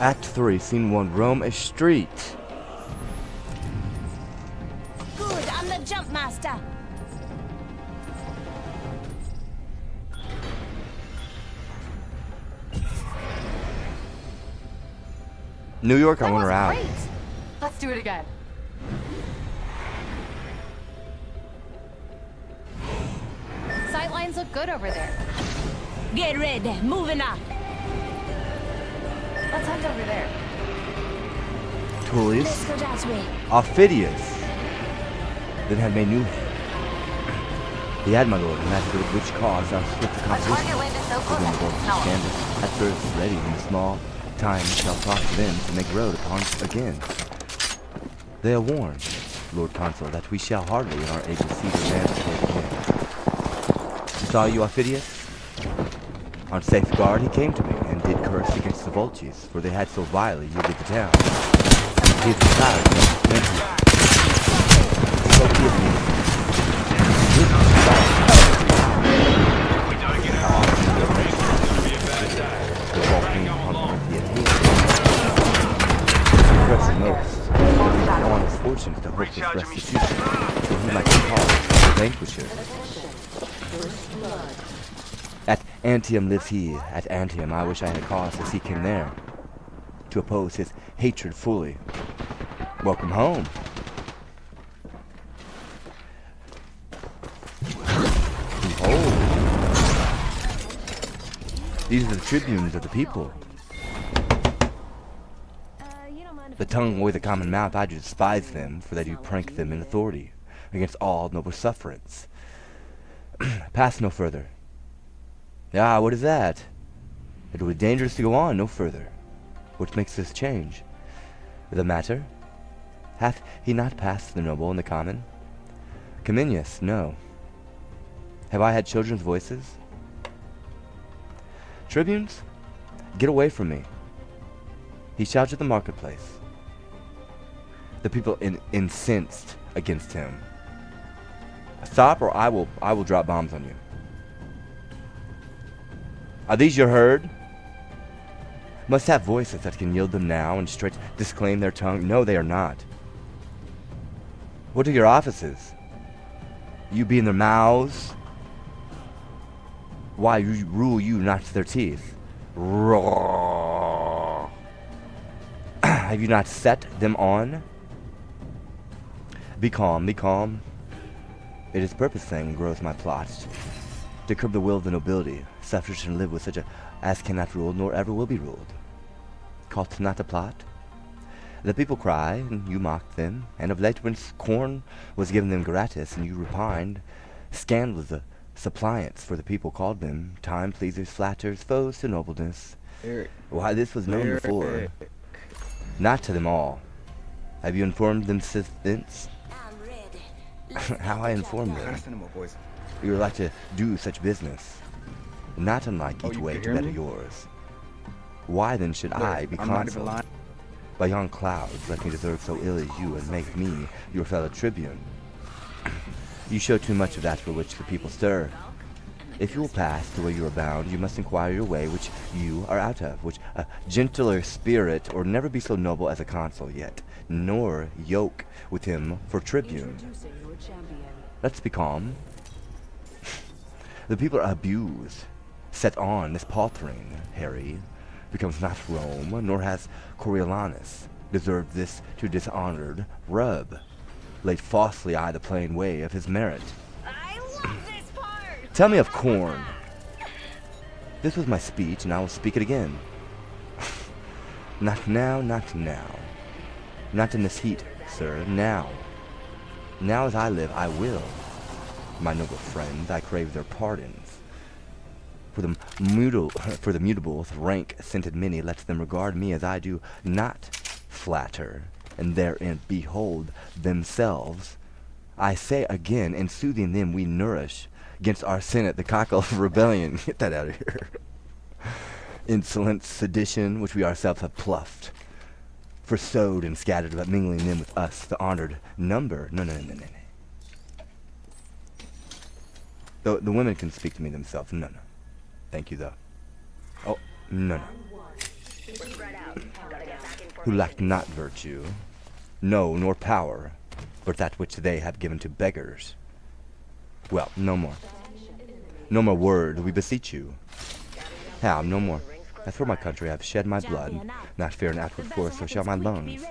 Act 3, Scene 1, roam a street. Good, I'm the jump master. New York, I That want her was out. great. Let's do it again. Sightlines look good over there. Get ready, moving up. Let's hunt over there. Let's Tullius, go that way. Aufidius, then had made new. He had, my lord, and that for which cause thou swift Our target composition landed so close within I the can world smell it. standeth, at first ready in small time shall prosper then to make road upon again. They are warned, Lord Consul, that we shall hardly in our able see the land again. Saw you, Aufidius? On safeguard he came to me, and did curse against the Volches, for they had so vilely yielded the town. He is retired, went to so give me. Pressing most, on his fortunes to hope this restitution, so he might be called the vanquisher. At Antium lives he, at Antium I wish I had cause to seek him there, to oppose his hatred fully. Welcome home. Behold. These are the tribunes of the people. The tongue or the common mouth, I do despise them, for they do prank them in authority, against all noble sufferance. Pass no further. Ah, what is that? It will be dangerous to go on no further. What makes this change? The matter? Hath he not passed the noble and the common? Cominius, no. Have I had children's voices? Tribunes, get away from me. He shouts at the marketplace. The people incensed against him. Stop, or I will drop bombs on you. Are these your herd? Must have voices that can yield them now and straight disclaim their tongue. No, they are not. What are your offices? You be in their mouths? Why rule you not their teeth? Roar. Have you not set them on? Be calm, be calm. It is purpose then grows my plot, to curb the will of the nobility, suffrage and live with such a as cannot rule nor ever will be ruled. Caught not the plot? The people cry, and you mocked them, and of late when corn was given them gratis, and you repined, scandalous the suppliants, for the people called them time pleasers, flatterers, foes to nobleness. Why, this was known before. Not to them all. Have you informed them since? I'm ready. How I informed them? You would like to do such business, not unlike each way to better yours. Why then should I be consul? By yon clouds, let me deserve so ill as you, and make me your fellow tribune. You show too much of that for which the people stir. If you will pass the way you are bound, you must inquire your way which you are out of, which a gentler spirit, or never be so noble as a consul yet, nor yoke with him for tribune. Let's be calm. The people are abused, set on this paltering, Harry, becomes not Rome, nor has Coriolanus deserved this to dishonored rub, laid falsely I the plain way of his merit. I love this part. Tell me of corn. This was my speech, and I will speak it again. Not now, not now. Not in this heat, sir, now. Now as I live, I will. My noble friends, I crave their pardons. For the mutable with rank scented many, let them regard me as I do not flatter, and therein behold themselves. I say again, in soothing them we nourish, against our senate the cockle of rebellion. Get that out of here. Insolent sedition, which we ourselves have pluffed, for sowed and scattered, but mingling them with us, the honored number. No. The women can speak to me themselves. No. Thank you, though. Oh, no. Spread out. Got who lack not virtue, no, nor power, but that which they have given to beggars. Well, no more. No more word, we beseech you. How, no more. As for my country, I have shed my blood, not fear an outward force, so shall my lungs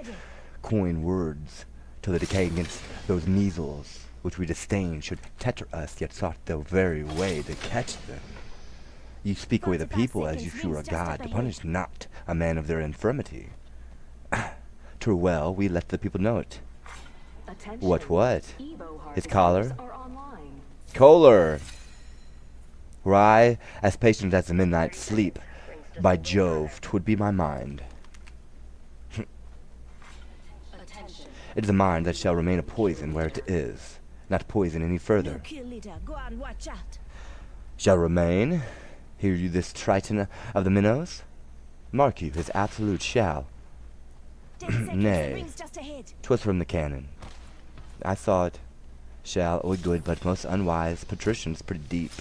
coin words till the decay against those measles, which we disdain should tetter us, yet sought the very way to catch them. You speak away the people as if you were a god, to punish not a man of their infirmity. True well, we let the people know it. What? His collar? Kohler! Were I as patient as the midnight sleep, by Jove, 'twould be my mind. It is a mind that shall remain a poison where it is, not poison any further. Shall remain? Hear you this Triton of the minnows? Mark you, his absolute shall. Nay, 'twas from the canon. I thought, shall, a good but most unwise patricians pretty deep.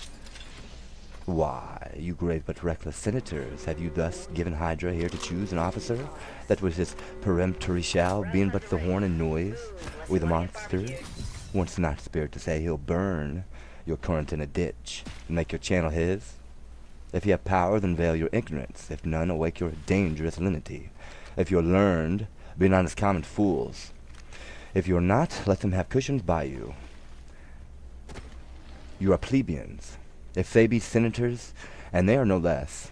Why, you grave but reckless senators, have you thus given Hydra here to choose an officer, that was his peremptory shall, being but the horn and noise, or the monster, once not spared to say he'll burn your current in a ditch, and make your channel his? If you have power, then veil your ignorance, if none, awake your dangerous lenity. If you're learned, be not as common fools. If you're not, let them have cushions by you. You are plebeians. If they be senators, and they are no less,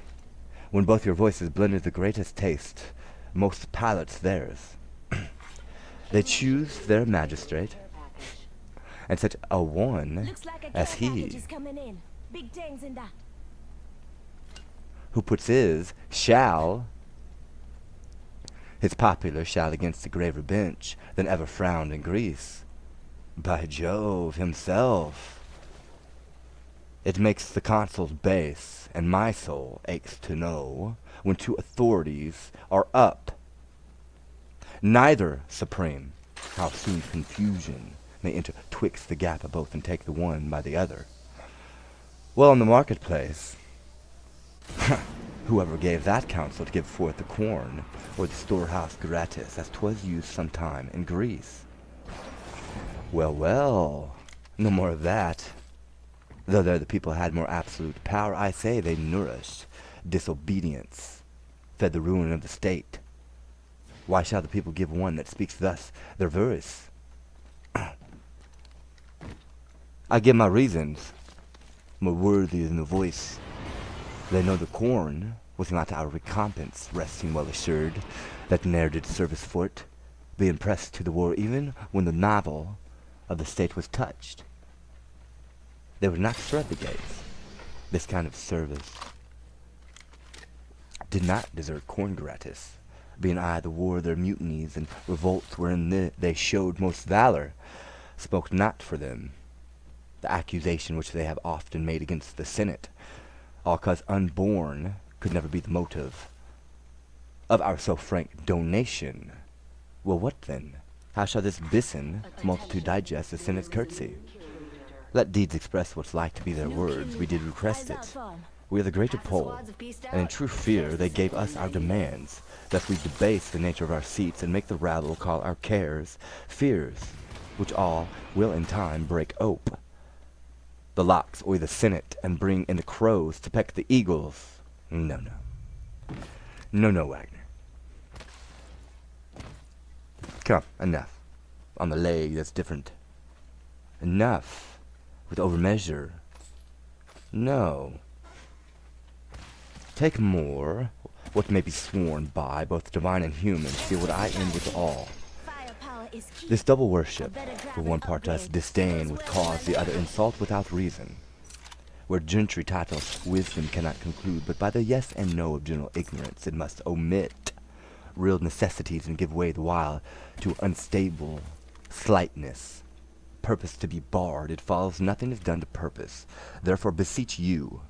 when both your voices blended the greatest taste, most palates theirs, they choose their magistrate, and such a one as he, who puts his shall, his popular shall against a graver bench than ever frowned in Greece. By Jove himself! It makes the consuls base, and my soul aches to know when two authorities are up. Neither supreme, how soon confusion may enter twixt the gap of both and take the one by the other. Well, in the marketplace, whoever gave that counsel to give forth the corn, or the storehouse gratis, as 'twas used sometime in Greece. Well, no more of that. Though there the people had more absolute power, I say they nourished disobedience, fed the ruin of the state. Why shall the people give one that speaks thus their verse? I give my reasons, more worthy than the voice. They know the corn was not our recompense, resting well assured that ne'er did service for't, being pressed to the war even when the navel of the state was touched. They would not shred the gates. This kind of service did not desert corn gratis, being I the war their mutinies and revolts wherein they showed most valor, spoke not for them. The accusation which they have often made against the Senate, all cause unborn, could never be the motive of our so frank donation. Well, what then? How shall this bison multitude digest the Senate's courtesy? Let deeds express what's like to be their words. We did request it. We are the greater poll, and in true fear they gave us our demands, lest we debase the nature of our seats and make the rabble call our cares fears, which all will in time break ope. The locks o'er the Senate, and bring in the crows to peck the eagles. No, Wagner. Come, enough. On the leg, that's different. Enough. With overmeasure. No. Take more, what may be sworn by both divine and human, feel what I end with all. This double worship, for one part does disdain with cause, the other insult without reason. Where gentry titles wisdom cannot conclude, but by the yes and no of general ignorance it must omit real necessities and give way the while to unstable slightness. Purpose to be barred, it follows nothing is done to purpose. Therefore beseech you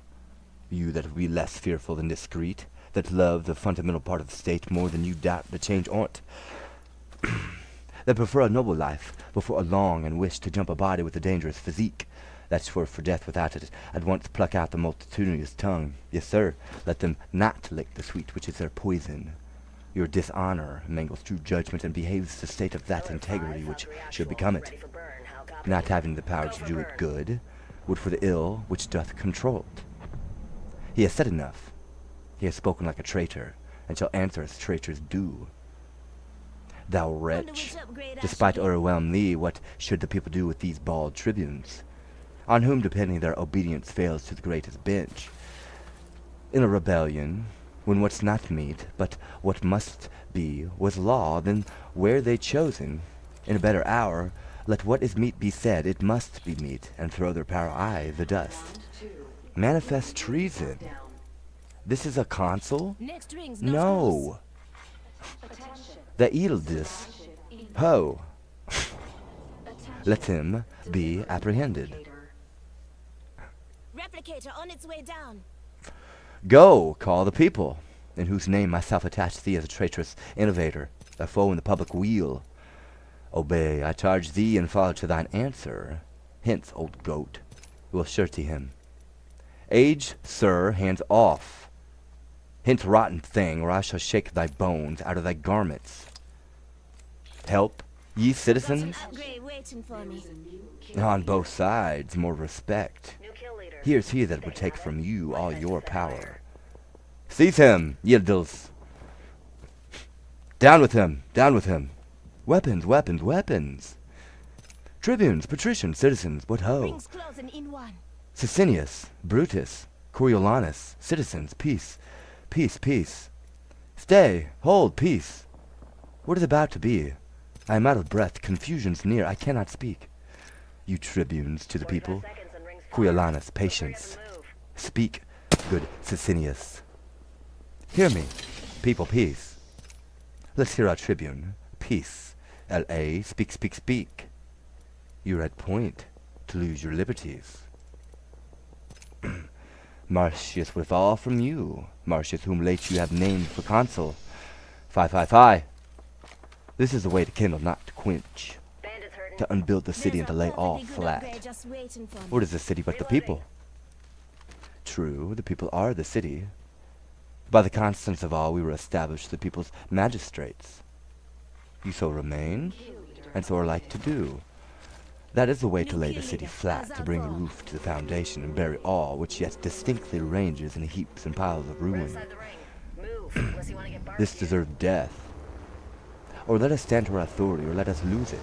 that will be less fearful than discreet, that love the fundamental part of the state more than you doubt the change on't, that prefer a noble life before a long and wish to jump a body with a dangerous physique, that's for death without it, at once pluck out the multitudinous tongue. Yes, sir, let them not lick the sweet which is their poison. Your dishonor mangles true judgment and behaves the state of that integrity which should become it. Not having the power to do it good, would for the ill which doth control it. He has said enough. He has spoken like a traitor, and shall answer as traitors do. Thou wretch, despite o'erwhelm thee, what should the people do with these bald tribunes, on whom depending their obedience fails to the greatest bench? In a rebellion, when what's not meet, but what must be, was law, then were they chosen. In a better hour, let what is meet be said, it must be meet, and throw their power aye the dust. Manifest treason. This is a consul? No. The eldest. Ho. Let him be apprehended. Replicator on its way down. Go, call the people, in whose name myself attach thee as a traitorous innovator, a foe in the public weal. Obey, I charge thee, and follow to thine answer. Hence, old goat, will surety him. Age, sir, hands off. Hence, rotten thing, or I shall shake thy bones out of thy garments. Help, ye citizens? On both sides, more respect. Here's he that would take from you all your power. Seize him, yildles. Down with him, down with him. Weapons, weapons, weapons. Tribunes, patricians, citizens, what ho? Sicinius, Brutus, Coriolanus, citizens, peace, peace, peace. Stay, hold, peace. What is about to be? I am out of breath, confusion's near, I cannot speak. You tribunes to the people, Coriolanus, patience. Speak, good Sicinius. Hear me, people, peace. Let's hear our tribune, peace. L.A., speak, speak, speak. You're at point to lose your liberties. Marcius would fall from you, Marcius whom late you have named for consul. Fie, fie, fie. This is the way to kindle, not to quench. To unbuild the city and to lay all flat. What is the city but the people? True, the people are the city. By the constance of all we were established the people's magistrates. You so remain, and so are like to do. That is the way to lay the city flat, to bring a roof to the foundation, and bury all which yet distinctly ranges in heaps and piles of ruin. This deserved death. Or let us stand to our authority, or let us lose it.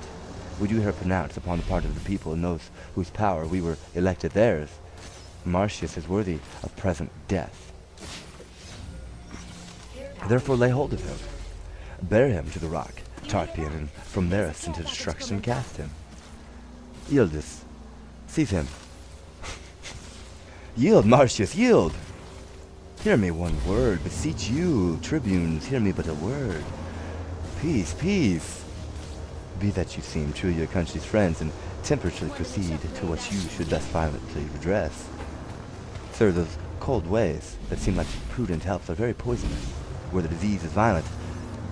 Would you hear pronounced upon the part of the people and those whose power we were elected theirs? Marcius is worthy of present death. Therefore lay hold of him, bear him to the rock, Tarpian, and from there into destruction cast him. Yildus, seize him. Yield, Marcius, yield! Hear me one word, beseech you, tribunes, hear me but a word. Peace, peace. Be that you seem true your country's friends, and temperately proceed to what you should thus violently redress. Sir, those cold ways that seem like prudent helps are very poisonous. Where the disease is violent,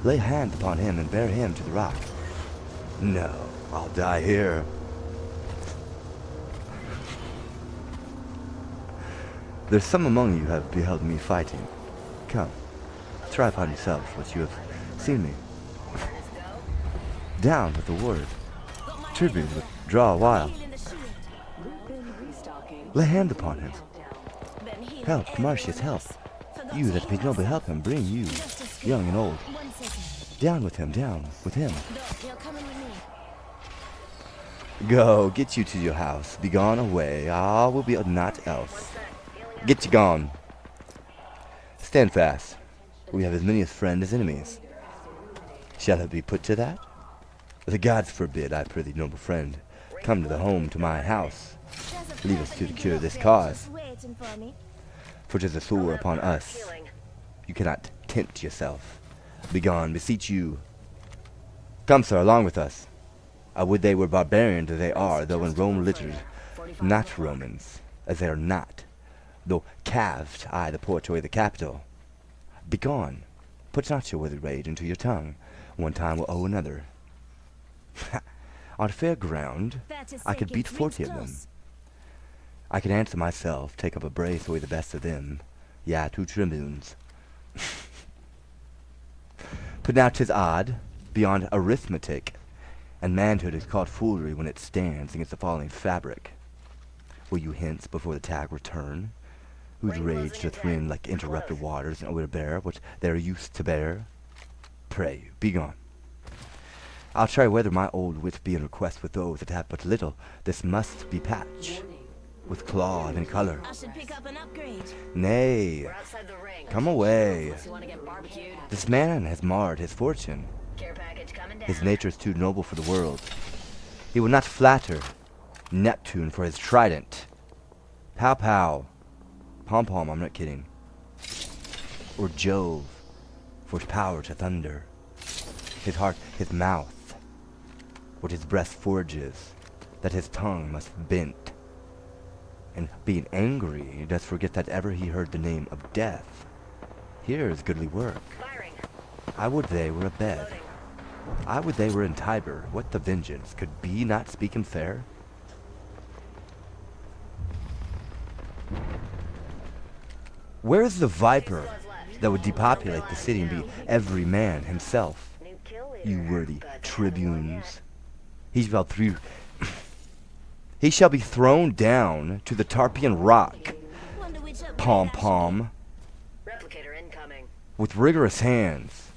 lay hand upon him and bear him to the rock. No, I'll die here. There's some among you have beheld me fighting. Come, try upon yourselves what you have seen me. Down with the word. Tribune, draw a while. Lay hand upon him. Help, Marcius, help. You that may nobly help him, bring you, young and old. Down with him, down with him. Go, get you to your house. Be gone away. Ah, will be naught else. Get you gone. Stand fast. We have as many as friends as enemies. Shall it be put to that? The gods forbid, I prithee, noble friend. Come to the home, to my house. Leave us to cure this cause. For 'tis a sore upon us. You cannot tempt yourself. Begone, beseech you. Come, sir, along with us. I would they were barbarians as they are, though in Rome littered, not Romans, as they are not, though calved, I the porch away the capital. Begone, put not your withered rage into your tongue. One time will owe another. On fair ground, I could beat 40 of them. I could answer myself, take up a brace away the best of them. Yeah, 2 tribunes. But now 'tis odd, beyond arithmetic, and manhood is called foolery when it stands against the falling fabric. Will you hence before the tag return, whose rage doth rend like interrupted waters, and will bear what they are used to bear? Pray, be gone. I'll try whether my old wit be in request with those that have but little. This must be patch, with cloth and color. I should pick up an upgrade. Nay, We're outside the ring. come away. You want to get barbecued? This man has marred his fortune. Care package coming down. His nature is too noble for the world. He will not flatter Neptune for his trident. Pow pow. Pom pom, I'm not kidding. Or Jove for his power to thunder. His heart, his mouth, what his breast forges, that his tongue must bent. And being angry, does forget that ever he heard the name of death. Here is goodly work. Firing. I would they were abed. Loading. I would they were in Tiber. What the vengeance? Could be not speak him fair? Where is the viper that would depopulate the city and be every man himself? New kill leader. You worthy But tribunes. He shall be thrown down to the Tarpeian rock, Wonder which upgrade pom I should pom, Replicator incoming. with rigorous hands.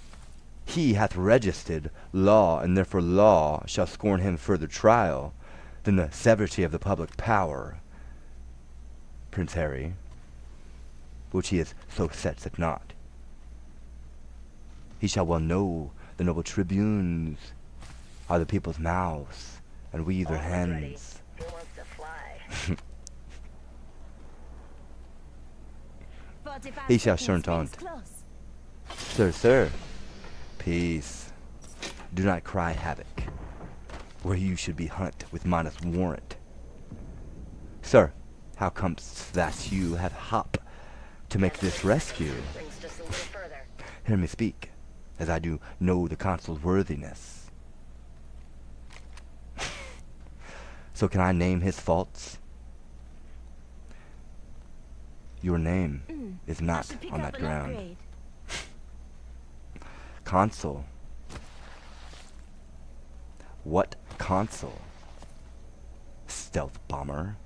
He hath registered law, and therefore law shall scorn him further trial than the severity of the public power. Prince Harry, which he is so sets at naught. He shall well know the noble tribunes are the people's mouths, and we their Almost ready. hands. Who wants to fly? 45 He shall seconds shun rings taunt. close. Sir, sir, peace. Do not cry havoc, where you should be hunt with modest warrant. Sir, how comes that you have hop to make this rescue? Rings just a little further. Hear me speak, as I do know the consul's worthiness. So can I name his faults? Your name is I not should pick on up that an ground. upgrade. Consul. What consul? Stealth bomber.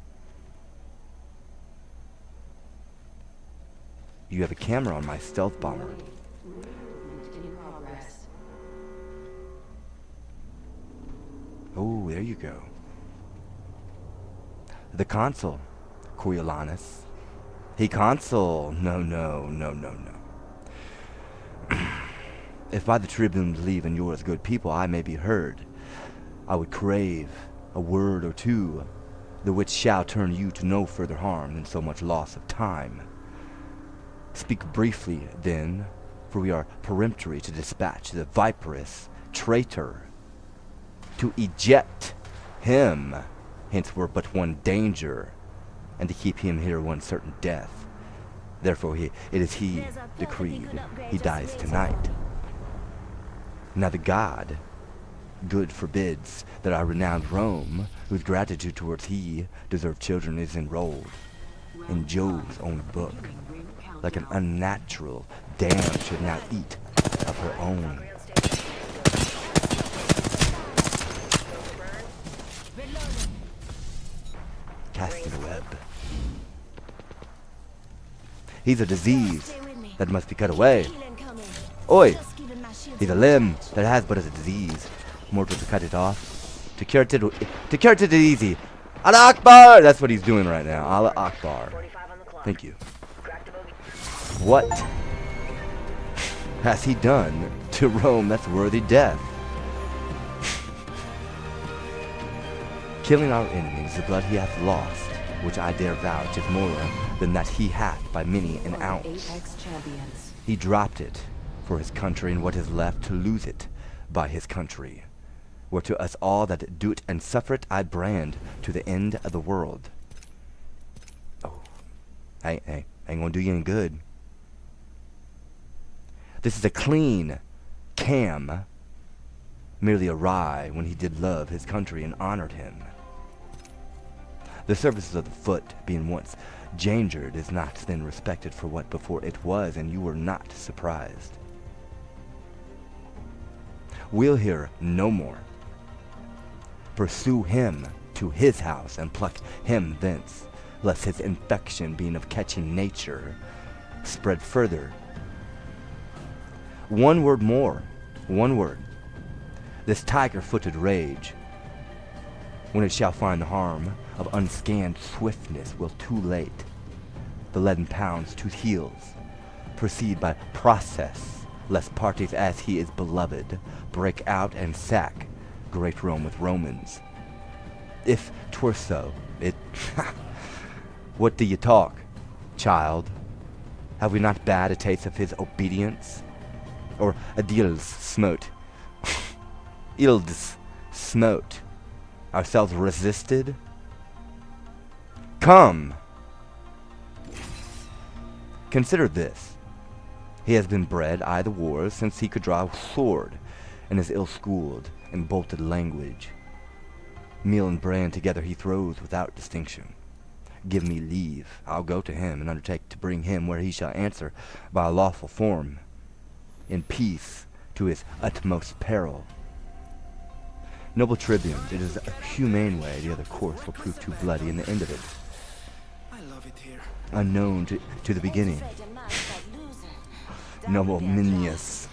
You have a camera on my stealth bomber. Oh, there you go. The consul, Coriolanus. He consul. No. If by the tribune's leave and yours, good people, I may be heard, I would crave a word or two, the which shall turn you to no further harm than so much loss of time. Speak briefly, then, for we are peremptory to dispatch the viperous traitor, to eject him, hence were but one danger, and to keep him here one certain death. Therefore it is he There's a perfectly decreed good upgrade he just dies waiting tonight. for me. Now the god, good forbids that our renowned Rome, whose gratitude towards he deserved children, is enrolled in Jove's own book, like an unnatural dam should now eat of her own. Valkyrie on station. Go for burn. Reloading. Casting a web. He's a disease Stay with me. that must be cut away. Healing coming. Oi! Just giving my shield He's a some limb touch. that has but as a disease. Mortal to cut it off. To cure it easy. Allah Akbar! That's what he's doing right now. Allah Akbar. 45 on the clock. Thank you. Crack the bogey. What has he done to Rome that's worthy death? Killing our enemies, the blood he hath lost, which I dare vouch is more than that he hath by many an ounce. Champions. He dropped it for his country, and what is left to lose it by his country. Where to us all that do it and suffer it, I brand to the end of the world. Oh, ain't gonna do you any good. This is a clean cam, merely awry when he did love his country and honored him. The services of the foot being once jangered is not then respected for what before it was, and you were not surprised. we'll hear no more. Pursue him to his house and pluck him thence, lest his infection, being of catching nature, spread further. One word more, one word. This tiger-footed rage, when it shall find the harm of unscanned swiftness, will too late the leaden pounds to heels, proceed by process, lest parties as he is beloved break out and sack great Rome with Romans. If 'twere so, it what do you talk, child? Have we not bad a taste of his obedience? Or Adil's smote? Ild's smote? Ourselves resisted? Come! Consider this. He has been bred the wars since he could draw a sword, and is ill-schooled in bolted language. Meal and bran together he throws without distinction. Give me leave, I'll go to him and undertake to bring him where he shall answer by a lawful form, in peace to his utmost peril. Noble tribune, it is a humane way, the other course will prove too bloody in the end of it. I love it here. Unknown to the beginning. Noble Minius.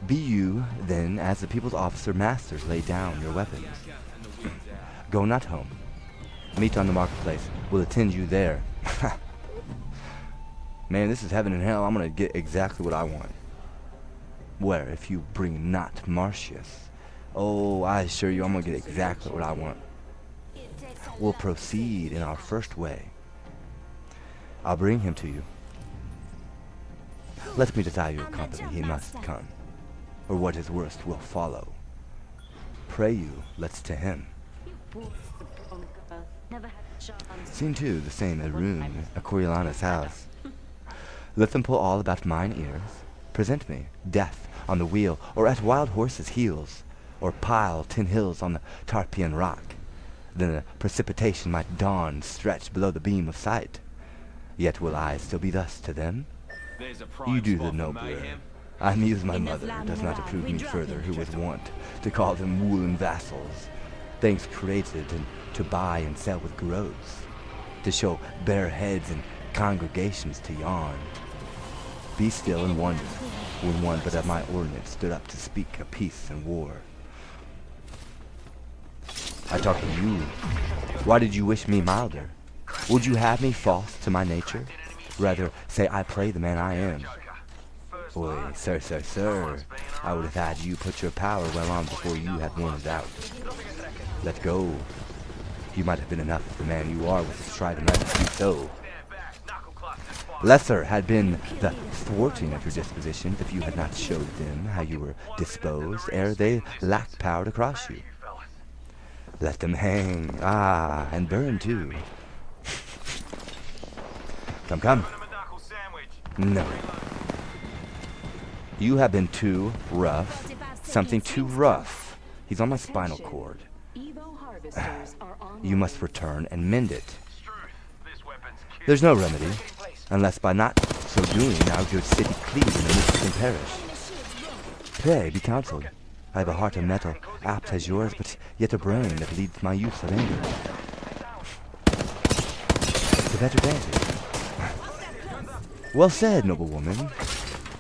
Be you, then, as the people's officer masters, lay down your weapons. Go not home. Meet on the marketplace. We'll attend you there. Man, this is heaven and hell. I'm gonna get exactly what I want. Where, if you bring not Marcius, oh, I assure you I'm gonna get exactly what I want. We'll proceed in our first way. I'll bring him to you. Let me desire your company. He must come, or what is worst will follow. Pray you, let's to him. Scene 2, the same a room, a Coriolanus house. Let them pull all about mine ears. Present me, death on the wheel, or at wild horses' heels, or pile 10 hills on the Tarpeian rock. Then a precipitation might dawn stretched below the beam of sight. Yet will I still be thus to them? You do the nobler. I muse my mother does not approve me further, who was wont to call them woolen vassals, things created to buy and sell with groves, to show bare heads and congregations to yawn. Be still and wonder, when one but of my ordinance stood up to speak of peace and war. I talk to you. Why did you wish me milder? Would you have me false to my nature? Rather say I play the man I am. Boy, sir, I would have had you put your power well on before you had worn it out. Let go. You might have been enough of the man you are with striving not to do so. Lesser had been the thwarting of your dispositions if you had not showed them how you were disposed ere they lacked power to cross you. Let them hang, and burn too. Come. No. You have been too rough. Something too rough. He's on my spinal cord. You must return and mend it. There's no remedy, unless by not so doing our good city cleave in the midst and perish. Pray, be counseled. I have a heart of metal, apt as yours, but yet a brain that leads my use of anger. To better vantage. Well said, noble woman.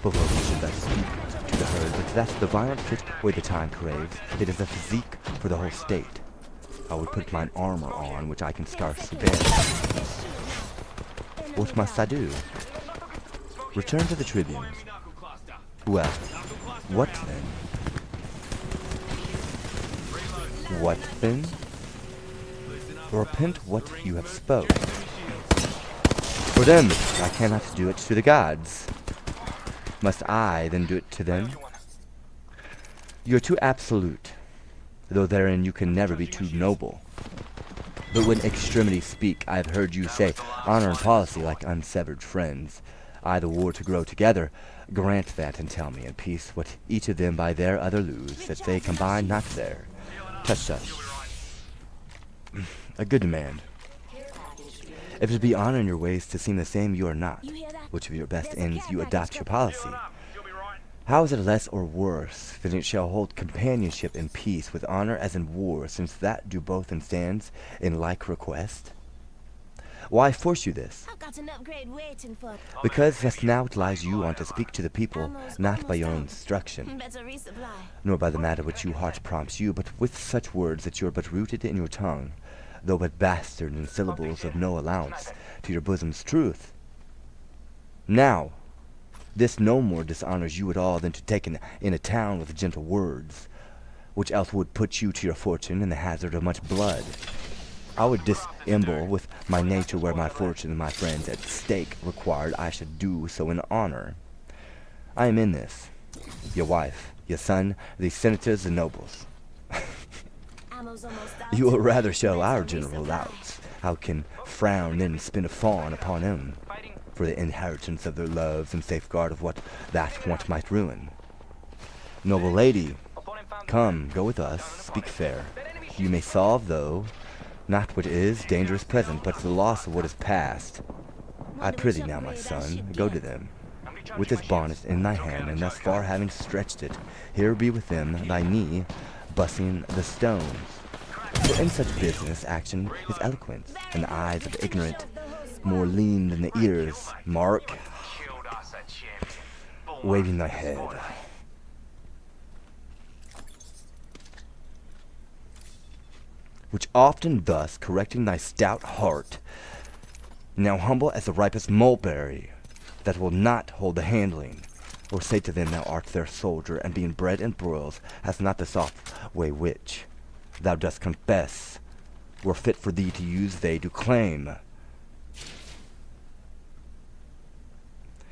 Before we should thus speak to the herd, but that the violent fit or the time craves, it is a physique for the whole state. I would put mine armor on, which I can scarce bear. What must I do? Return to the tribunes. Well, what then? What then? Repent what you have spoke. For them, I cannot do it to the gods. Must I then do it to them? You are too absolute, though therein you can never be too noble. But when extremities speak, I have heard you say, honor and policy like unsevered friends. I the war to grow together, grant that and tell me in peace what each of them by their other lose, that they combine not there. Touch. A good demand. If it be honor in your ways to seem the same, you are not. Which of your best ends you adopt your policy. How is it less or worse than it shall hold companionship in peace with honor as in war, since that do both and stands in like request? Why force you this? I've got an upgrade waiting for. Because just now it lies you on to speak to the people, not by your own instruction, Better resupply. nor by the matter which your heart prompts you, but with such words that you are but rooted in your tongue, though but bastard in syllables of no allowance to your bosom's truth. Now, this no more dishonors you at all than to take in a town with gentle words, which else would put you to your fortune in the hazard of much blood. I would dissemble with my nature where my fortune and my friends at stake required I should do so in honor. I am in this, your wife, your son, the senators and nobles. Ammo's almost out. You will rather show our general doubts, how can frown then spin a fawn upon him, for the inheritance of their loves and safeguard of what that want might ruin. Noble lady, come, go with us, speak fair. You may solve, though, not what is dangerous present, but the loss of what is past. I prithee now, my son, go to them, with this bonnet in thy hand, and thus far having stretched it, here be with them thy knee, bussing the stones. For in such business action is eloquence, and the eyes of ignorant more lean than the ears. Mark, waving thy head. Which often thus, correcting thy stout heart, now humble as the ripest mulberry, that will not hold the handling, or say to them thou art their soldier, and being bred in broils, hast not the soft way which, thou dost confess, were fit for thee to use they do claim.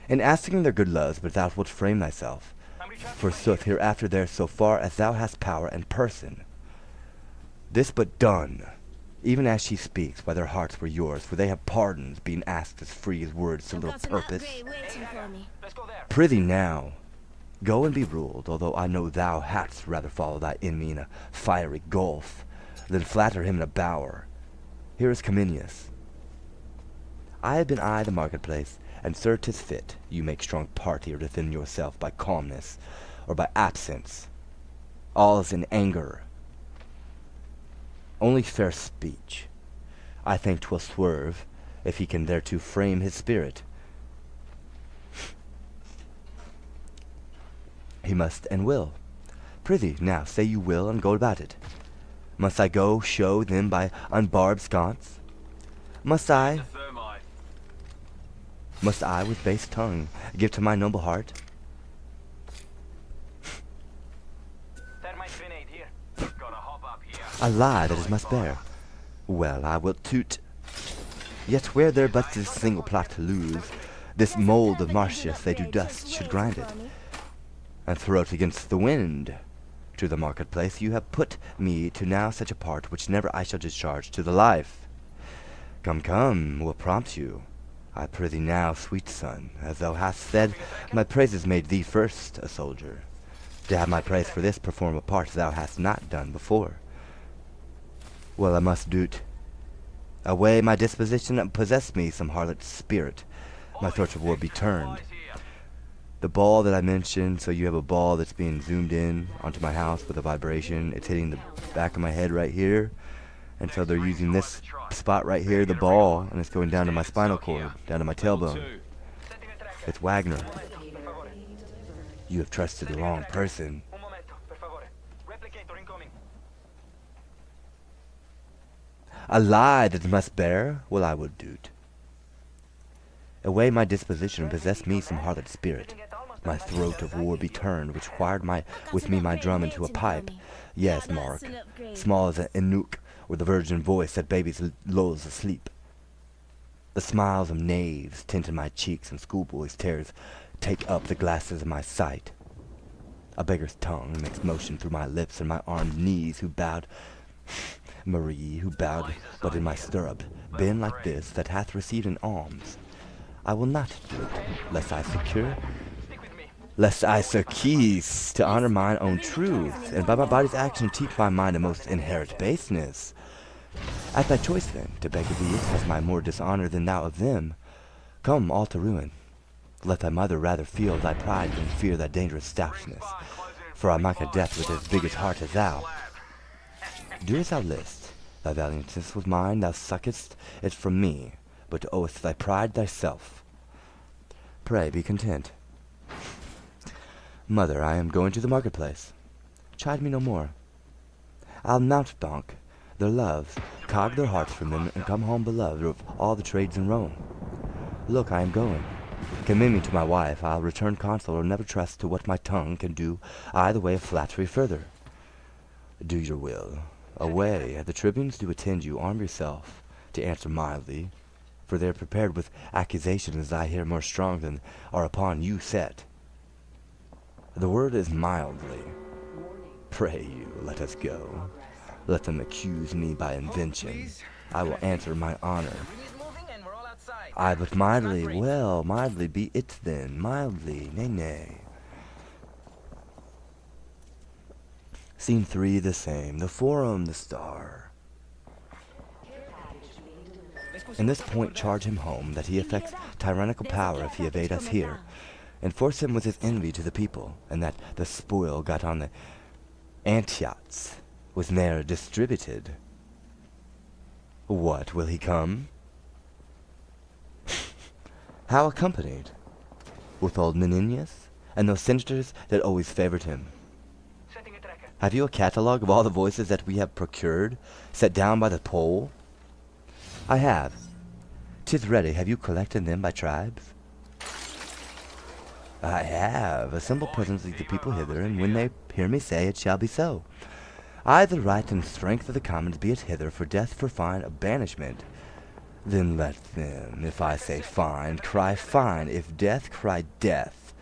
In asking their good loves, but thou wilt frame thyself, forsooth hereafter there so far as thou hast power and person. This but done, even as she speaks, by their hearts were yours, for they have pardons, being asked as free as words to I've little got an purpose. upgrade waiting for me. Prithee now, go and be ruled, although I know thou hadst rather follow thy enemy in a fiery gulf, than flatter him in a bower. Here is Cominius. I have been the marketplace, and sir, 'tis fit you make strong part here to defend yourself by calmness, or by absence. All is in anger. Only fair speech. I think 'twill swerve, if he can thereto frame his spirit. He must and will. Prithee, now say you will, and go about it. Must I go show them by unbarred sconce? Must I with base tongue give to my noble heart? A lie that it must bear. Well, I will toot. Yet where there but this single plot to lose, this mould of Marcius they do dust should grind it, and throw it against the wind. To the marketplace you have put me to now such a part which never I shall discharge to the life. Come, come, will prompt you. I prithee now, sweet son, as thou hast said, my praises made thee first a soldier. To have my praise for this perform a part thou hast not done before. Well, I must do't. Away my disposition possess me some harlot spirit. My thoughts of war be turned. The ball that I mentioned, so you have a ball that's being zoomed in onto my house with a vibration. It's hitting the back of my head right here. And so they're using this spot right here, the ball, and it's going down to my spinal cord, down to my tailbone. It's Wagner. You have trusted the wrong person. A lie that must bear, well, I would do't. Away my disposition possess me some harlot spirit. My throat of war be turned, which wired with me my drum into a pipe. Yes, Mark, small as an Inuk, or the virgin voice that babies lulls asleep. The smiles of knaves tint in my cheeks, and schoolboys' tears take up the glasses of my sight. A beggar's tongue makes motion through my lips, and my armed knees who bowed Marie, who bowed but in my stirrup, been like this that hath received an alms. I will not do it, lest I surcease to honor mine own truth, and by my body's action teach my mind a most inherent baseness. At thy choice then, to beg of thee, as my more dishonor than thou of them. Come, all to ruin. Let thy mother rather feel thy pride than fear thy dangerous stoutness. For I make a death with as big a heart as thou. Do as thou list. Thy valiantness was mine, thou suckest it from me, but owest thy pride thyself. Pray be content. Mother, I am going to the marketplace. Chide me no more. I'll mountebank their loves, cog their hearts from them, and come home beloved of all the trades in Rome. Look, I am going. Commend me to my wife. I'll return consul, or never trust to what my tongue can do, I the way of flattery further. Do your will. Away, the tribunes do attend you. Arm yourself to answer mildly, for they are prepared with accusations I hear more strong than are upon you set. The word is mildly. Pray you, let us go. Let them accuse me by invention. I will answer my honor. I but mildly, well, mildly be it then, mildly, nay, nay. Scene 3 the same, the forum, the star. In this point charge him home, that he affects tyrannical power if he evade us here, and force him with his envy to the people, and that the spoil got on the Antiots was ne'er distributed. What, will he come? How accompanied? With old Menenius, and those senators that always favored him. Have you a catalogue of all the voices that we have procured, set down by the poll? I have. 'Tis ready. Have you collected them by tribes? I have. Assemble presently the people hither, and when they hear me say, it shall be so. I, the right and strength of the commons, be it hither, for death, for fine, of banishment. Then let them, if I say fine, cry fine, if death, cry death,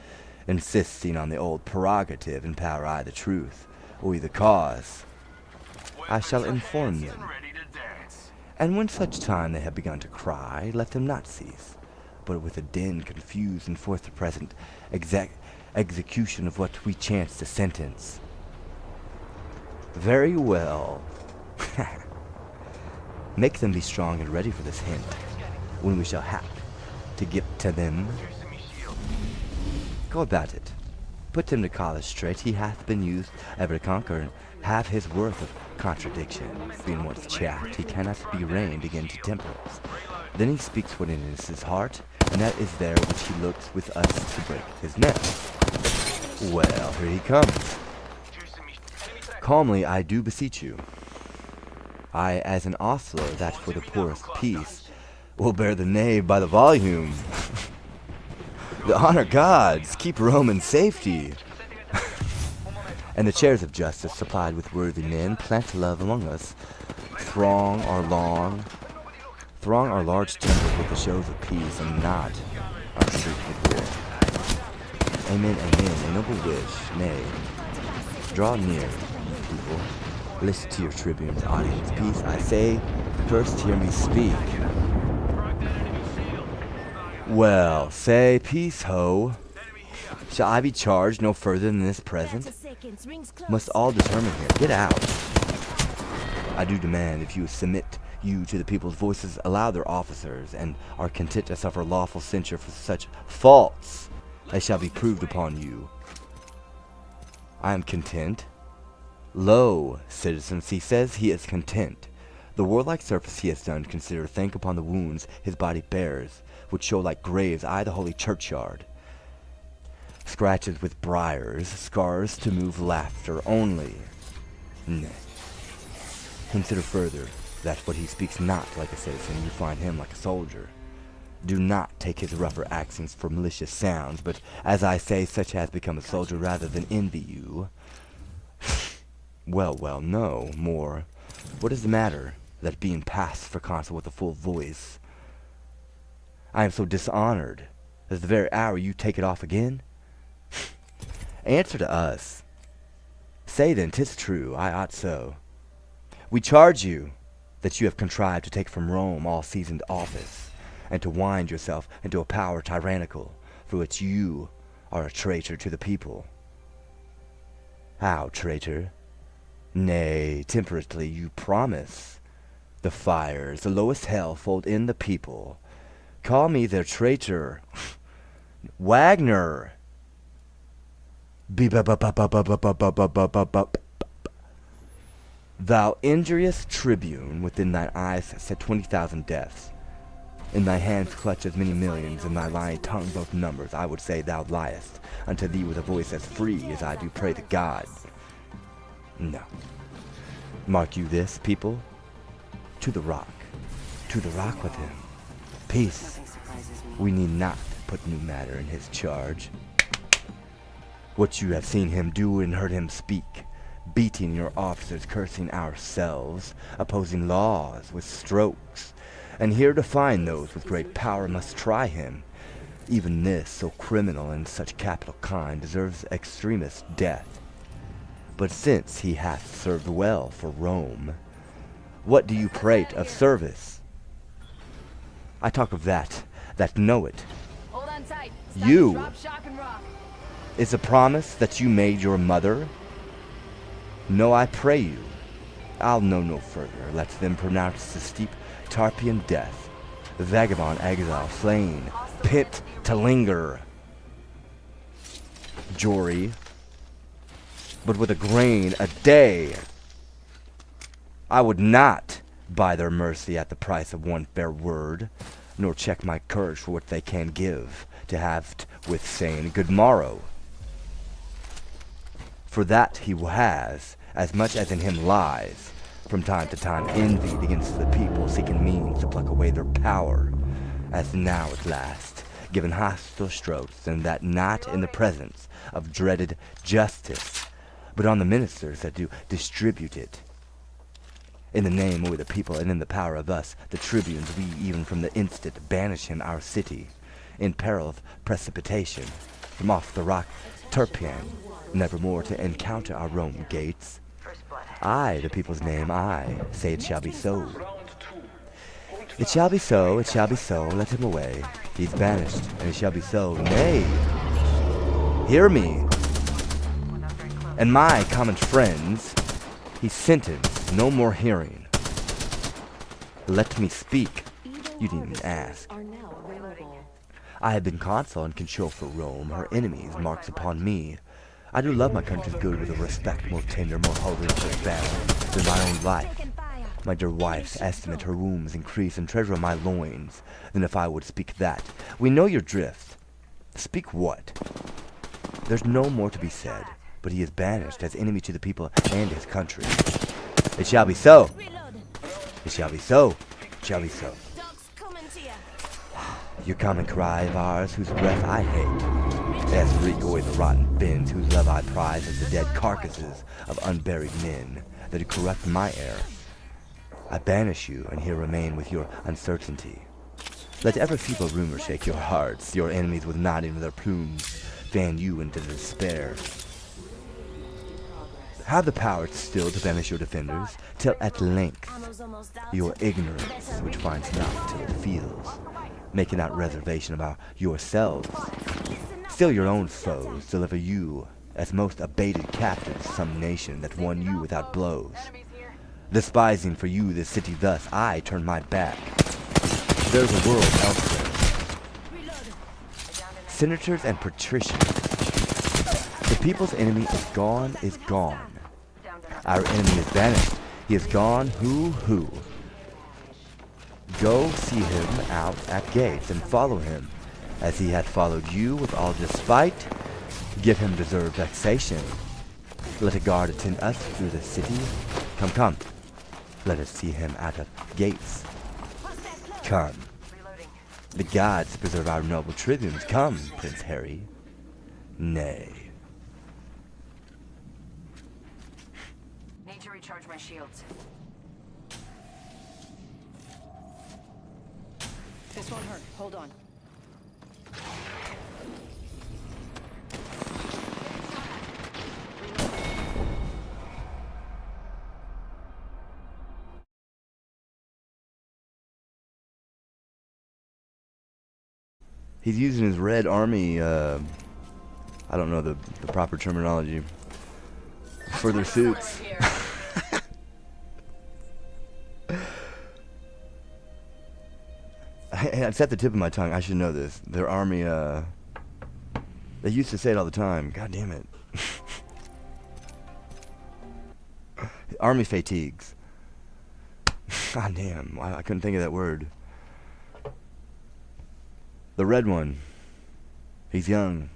insisting on the old prerogative, and power I the truth, we the cause. I shall inform them. And when such time they have begun to cry, let them not cease, but with a din confuse and forth the present execution of what we chance to sentence. Very well. Make them be strong and ready for this hint, when we shall have to give to them. Go about it. Put him to college straight. He hath been used ever to conquer, and have his worth of contradictions. Being once chaffed, he cannot be reined again to temperance. Then he speaks what is his heart, and that is there which he looks with us to break his neck. Well, here he comes. Calmly, I do beseech you. I, as an ostler, that for the poorest piece, will bear the knave by the volume. The honor gods, keep Rome in safety. And the chairs of justice, supplied with worthy men, plant love among us. Throng our large temples with the shows of peace, and not our streets with war. Amen, amen, a noble wish, nay. Draw near, people. Listen to your tribune's audience. Peace, I say, first hear me speak. Well, say peace, ho. Shall I be charged no further than this present? Must all determine here. Get out. I do demand, if you submit you to the people's voices, allow their officers, and are content to suffer lawful censure for such faults as shall be proved upon you. I am content. Lo, citizens, he says he is content. The warlike service he has done, consider, think upon the wounds his body bears, which show like graves, I the holy churchyard. Scratches with briars, scars to move laughter only. Nay. Consider further, that what he speaks not like a citizen, you find him like a soldier. Do not take his rougher accents for malicious sounds, but, as I say, such has become a soldier rather than envy you. Well, no, more. What is the matter, that being passed for consul with a full voice, I am so dishonored, as the very hour you take it off again? Answer to us. Say then, 'tis true, I ought so. We charge you that you have contrived to take from Rome all seasoned office, and to wind yourself into a power tyrannical, for which you are a traitor to the people. How, traitor? Nay, temperately you promise. The fires, the lowest hell, fold in the people. Call me their traitor. Wagner. Thou injurious tribune, within thine eyes set 20,000 deaths. In thy hands clutch as many millions, in thy lying tongue both numbers. I would say thou liest unto thee with a voice as free as I do pray to God. No. Mark you this, people? To the rock. To the rock with him. Peace. We need not put new matter in his charge. What you have seen him do and heard him speak, beating your officers, cursing ourselves, opposing laws with strokes, and here to find those with great power must try him. Even this, so criminal and such capital kind, deserves extremest death. But since he hath served well for Rome, what do you prate of service? I talk of that know it. Hold on tight. You. Drop, shock, and rock. Is a promise that you made your mother? No, I pray you. I'll know no further. Let them pronounce the steep Tarpeian death, the vagabond exile slain, pit to linger. Jory, but with a grain a day. I would not buy their mercy at the price of one fair word, nor check my courage for what they can give, to have with saying good morrow. For that he has, as much as in him lies, from time to time envied against the people, seeking means to pluck away their power, as now at last, given hostile strokes, and that not in the presence of dreaded justice, but on the ministers that do distribute it. In the name of the people and in the power of us, the tribunes, we even from the instant banish him our city, in peril of precipitation, from off the rock Tarpeian, never more to encounter our Rome gates. I, the people's name, I, say it shall be so. It shall be so, it shall be so, let him away. He's banished, and it shall be so. Nay, hear me, and my common friends, he's sentenced, no more hearing. Let me speak. You didn't even ask. I have been consul and can show for Rome her enemies' marks upon me. I do love my country's good with a respect more tender, more holy and profound than my own life. My dear wife's estimate her wombs increase, and treasure my loins, than if I would speak that. We know your drift. Speak what? There's no more to be said, but he is banished as enemy to the people and his country. It shall be so. It shall be so. It shall be so. Your common cry of ours, whose breath I hate, as recoil the rotten bins, whose love I prize as the dead carcasses of unburied men that do corrupt my air. I banish you, and here remain with your uncertainty. Let every feeble rumor shake your hearts, your enemies with nodding of their plumes fan you into despair. Have the power still to banish your defenders, till at length your ignorance, which finds not till it feels, making out reservation about yourselves. Still your own foes deliver you as most abated captives to some nation that won you without blows. Despising for you this city thus, I turn my back. There's a world elsewhere. Senators and patricians. The people's enemy is gone, is gone. Our enemy is banished. He is gone, who? Go see him out at gates, and follow him, as he hath followed you with all despite. Give him deserved vexation. Let a guard attend us through the city. Come. Let us see him out of gates. Come. The gods preserve our noble tribunes. Come, Prince Harry. Nay. Need to recharge my shields. This won't hurt. Hold on. He's using his red army, I don't know the proper terminology, for their suits. It's at the tip of my tongue. I should know this. Their army, They used to say it all the time. God damn it. Army fatigues. God damn, I couldn't think of that word. The red one. He's young.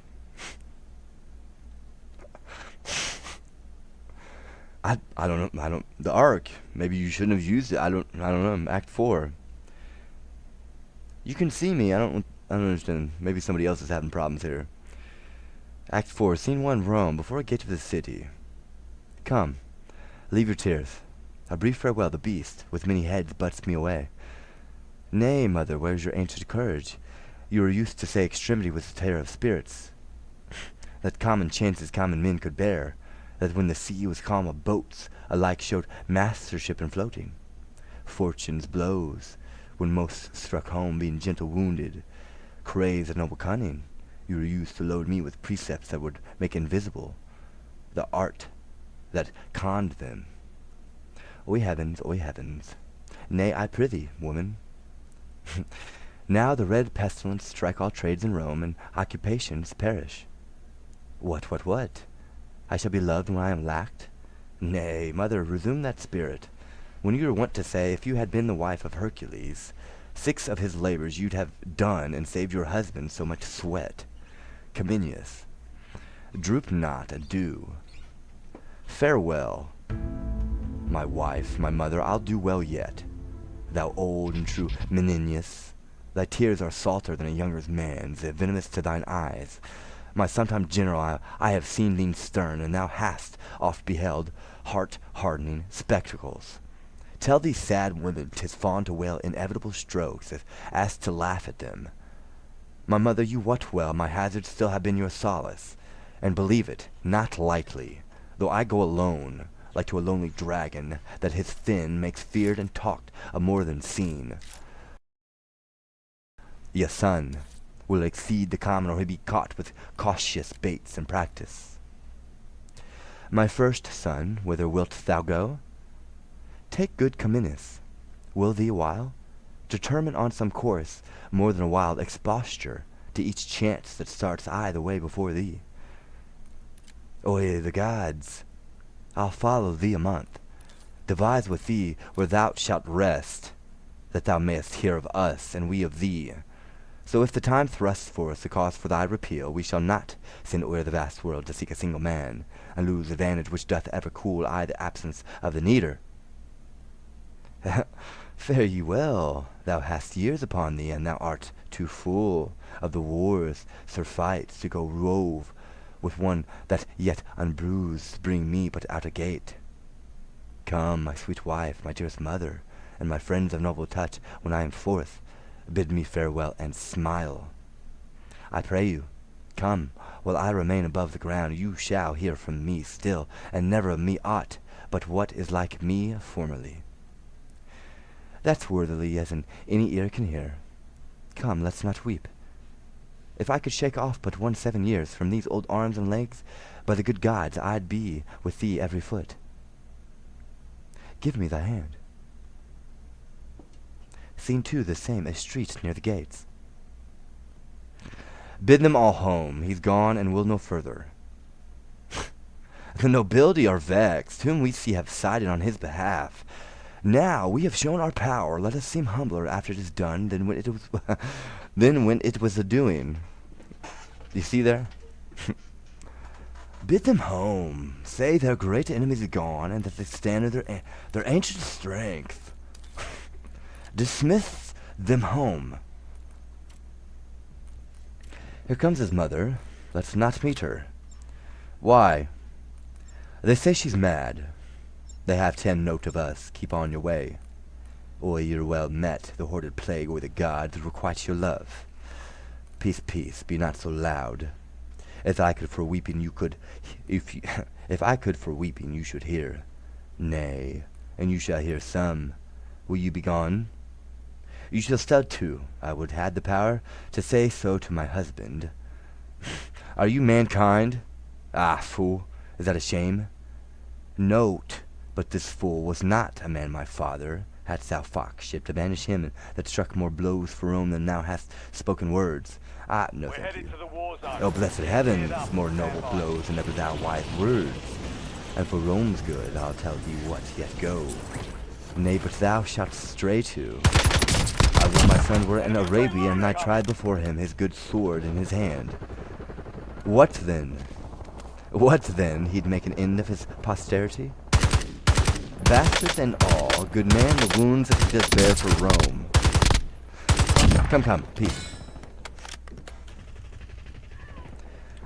I don't know. The Ark. Maybe you shouldn't have used it. I don't know. Act 4. You can see me. I don't understand. Maybe somebody else is having problems here. Act 4, Scene 1, Rome. Before I get to the city. Come, leave your tears. A brief farewell. The beast, with many heads, butts me away. Nay, mother, where's your ancient courage? You were used to say extremity was the terror of spirits. That common chances common men could bear. That when the sea was calm of boats alike showed mastership in floating. Fortune's blows, when most struck home, being gentle wounded, craves a noble cunning. You were used to load me with precepts that would make invisible the art that conned them. Oi heavens, oi heavens. Nay, I prithee, woman. Now the red pestilence strike all trades in Rome, and occupations perish. What? I shall be loved when I am lacked? Nay, mother, resume that spirit. When you were wont to say, if you had been the wife of Hercules, 6 of his labors you'd have done and saved your husband so much sweat. Cominius, droop not, adieu. Farewell, my wife, my mother, I'll do well yet. Thou old and true Menenius, thy tears are salter than a younger man's, venomous to thine eyes. My sometime general, I have seen thee stern, and thou hast oft beheld heart-hardening spectacles. Tell these sad women 'tis fond to wail inevitable strokes, as to laugh at them. My mother, you wot well my hazards still have been your solace, and believe it, not lightly, though I go alone, like to a lonely dragon, that his fin makes feared and talked of more than seen. Your son will exceed the common, or he be caught with cautious baits and practice. My first son, whither wilt thou go? Take good Cominius. Will thee awhile determine on some course, more than a wild exposture to each chance that starts I the way before thee. Oi, the gods, I'll follow thee a month, devise with thee where thou shalt rest, that thou mayest hear of us, and we of thee. So if the time thrusts forth the cause for thy repeal, we shall not send o'er the vast world to seek a single man, and lose advantage which doth ever cool aye the absence of the needer. Fare ye well, thou hast years upon thee, and thou art too full of the wars, surfights, to go rove with one that yet unbruised bring me but out a gate. Come, my sweet wife, my dearest mother, and my friends of noble touch, when I am forth, bid me farewell and smile. I pray you, come, while I remain above the ground, you shall hear from me still, and never of me aught but what is like me formerly. That's worthily as in any ear can hear. Come, let's not weep. If I could shake off but 17 years from these old arms and legs, by the good gods I'd be with thee every foot. Give me thy hand. Scene 2, the same, a street near the gates. Bid them all home, he's gone and will no further. The nobility are vexed, whom we see have sided on his behalf. Now we have shown our power, let us seem humbler after it is done than when it was a doing. You see there? Bid them home, say their great enemies are gone, and that they stand in their ancient strength. Dismiss them home. Here comes his mother. Let's not meet her. Why? They say she's mad. They have 10 note of us. Keep on your way. Or you're well met. The hoarded plague or the gods requite your love. Peace, peace. Be not so loud. If I could for weeping, you could. If I could for weeping, you should hear. Nay, and you shall hear some. Will you be gone? You shall stud too. I would had the power to say so to my husband. Are you mankind? Ah, fool. Is that a shame? Note. But this fool was not a man, my father, hadst thou fox-ship to banish him that struck more blows for Rome than thou hast spoken words. Ah, no thank you. O blessed heavens, more noble blows than ever thou wise words. And for Rome's good, I'll tell thee what yet go. Nay, but thou shalt stray too. I will my son were in Arabia, and I tried before him his good sword in his hand. What then? What then? He'd make an end of his posterity? Bastards and all, good man, the wounds that he does bear for Rome. Come, peace.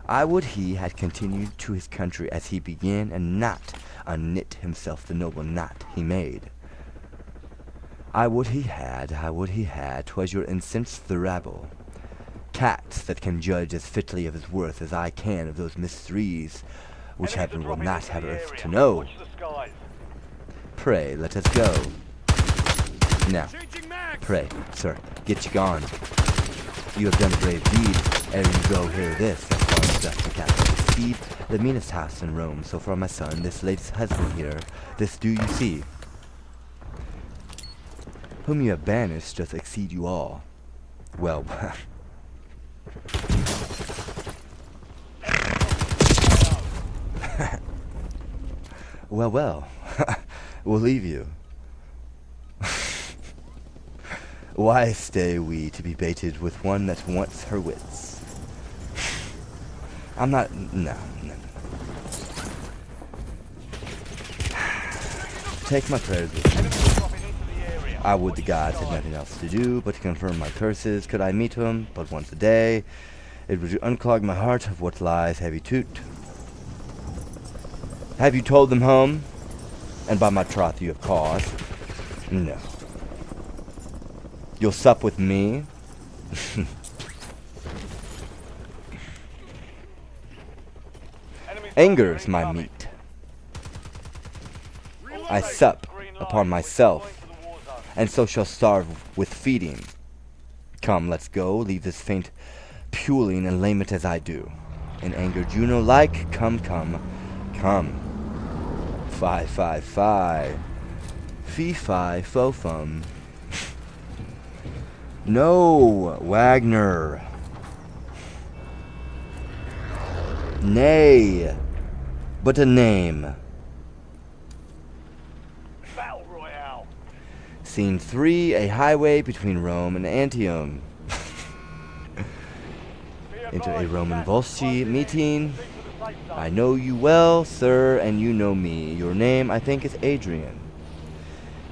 I would he had continued to his country as he began, and not unknit himself the noble knot he made. I would he had, 'twas your incensed the rabble. Cats that can judge as fitly of his worth as I can of those mysteries which heaven will not have earth to know. Pray, let us go. Now, pray, sir, get you gone. You have done a brave deed, ere you go hear this, as far as thus the capital speed, the meanest house in Rome, so far my son, this lady's husband here, this do you see. Whom you have banished doth exceed you all. Well, well, we'll leave you. Why stay we to be baited with one that wants her wits? I'm not, no. Take my prayers with you. I would the gods had nothing else to do but to confirm my curses. Could I meet him but once a day, it would unclog my heart of what lies heavy toot. Have you told them home? And by my troth you have cause? No. You'll sup with me? Anger's my meat. I sup upon myself, and so shall starve with feeding. Come, let's go, leave this faint puling, and lame it as I do. In anger Juno-like, come. Fie, fee-fi, fo-fum. No, Wagner. Nay, but a name. Battle Royale. Scene 3, a highway between Rome and Antium. Into a Roman Volsci meeting. I know you well, sir, and you know me. Your name, I think, is Adrian.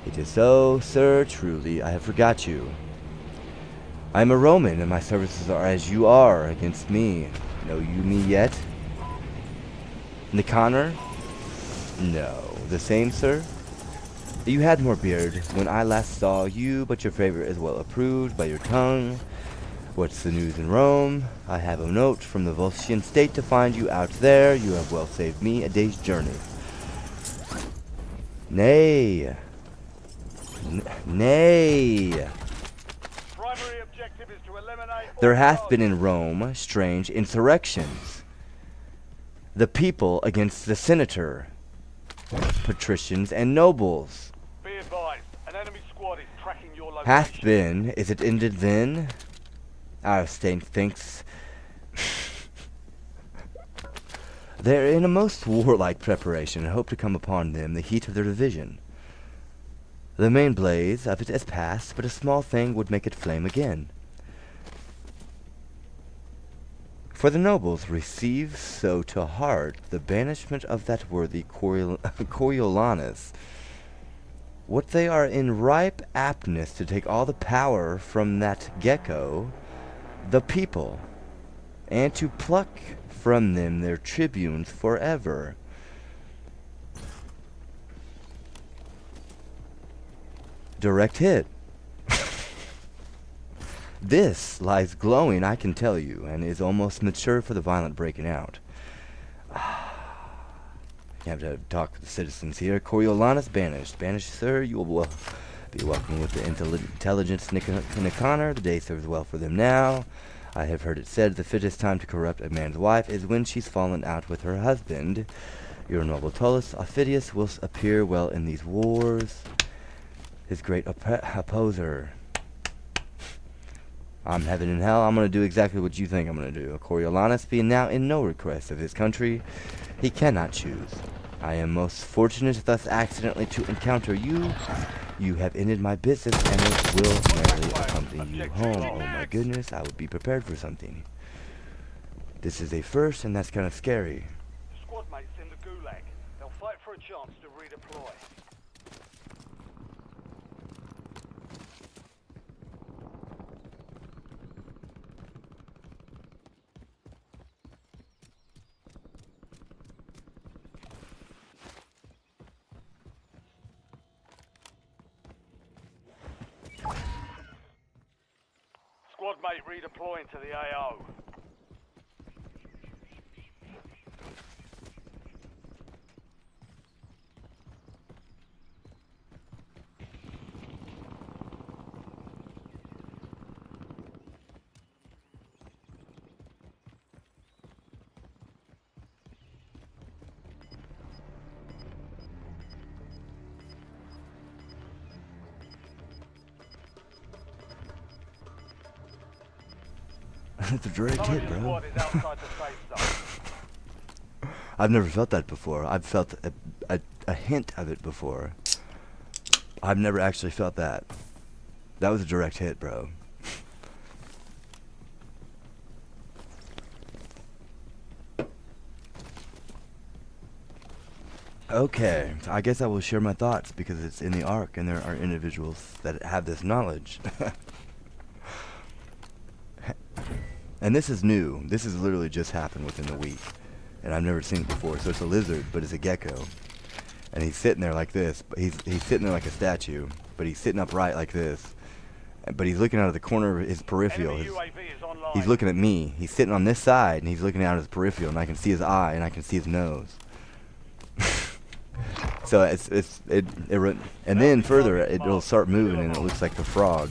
It is so, sir, truly, I have forgot you. I am a Roman, and my services are as you are against me. Know you me yet? Nicanor? No. The same, sir? You had more beard when I last saw you, but your favor is well approved by your tongue. What's the news in Rome? I have a note from the Volscian state to find you out there. You have well saved me a day's journey. Nay. Nay. Primary objective is to eliminate. There hath been in Rome strange insurrections. The people against the senator, patricians and nobles. Be advised, an enemy squad is tracking your location. Hath been, is it ended then? Our state thinks they're in a most warlike preparation and hope to come upon them the heat of their division. The main blaze of it is past, but a small thing would make it flame again. For the nobles receive so to heart the banishment of that worthy Coriolanus, what they are in ripe aptness to take all the power from that gecko, the people, and to pluck from them their tribunes forever. Direct hit. This lies glowing, I can tell you, and is almost mature for the violent breaking out. You have to talk with the citizens here. Coriolanus banished. Banished, sir, you will be welcome with the intelligence Nicanor. The day serves well for them now. I have heard it said the fittest time to corrupt a man's wife is when she's fallen out with her husband. Your noble Tullus Aufidius will appear well in these wars. his great opposer. I'm heaven and hell. I'm going to do exactly what you think I'm going to do. Coriolanus being now in no request of his country, he cannot choose. I am most fortunate thus accidentally to encounter you. You have ended my business and it will merely accompany you home. Oh my goodness, I would be prepared for something. This is a first and that's kind of scary. Squad mates in the gulag. They'll fight for a chance to redeploy. Squad mate redeploying to the AO. It's a direct hit, Your bro. squad is outside the safe zone. I've never felt that before. I've felt a hint of it before. I've never actually felt that. That was a direct hit, bro. Okay, so I guess I will share my thoughts because it's in the Ark and there are individuals that have this knowledge. And this is new. This has literally just happened within the week. And I've never seen it before. So it's a lizard, but it's a gecko. And he's sitting there like this. But he's sitting there like a statue. But he's sitting upright like this. But he's looking out of the corner of his peripheral. Enemy UAV is online. He's looking at me. He's sitting on this side, and he's looking out of his peripheral. And I can see his eye, and I can see his nose. So and then further, it'll start moving, and it looks like the frog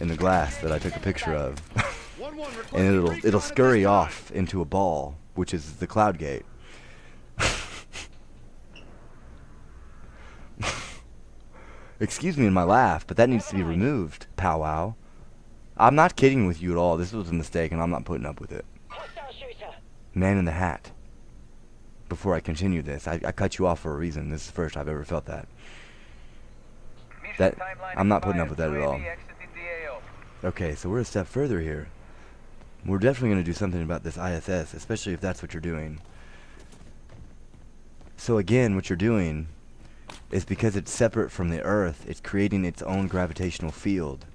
in the glass that I took a picture of. And it'll scurry off into a ball, which is the cloud gate. Excuse me in my laugh, but that needs to be removed, powwow. I'm not kidding with you at all. This was a mistake, and I'm not putting up with it. Man in the hat. Before I continue this, I cut you off for a reason. This is the first I've ever felt that. I'm not putting up with that at all. Okay, so we're a step further here. We're definitely going to do something about this ISS, especially if that's what you're doing. So again, what you're doing is because it's separate from the Earth, it's creating its own gravitational field.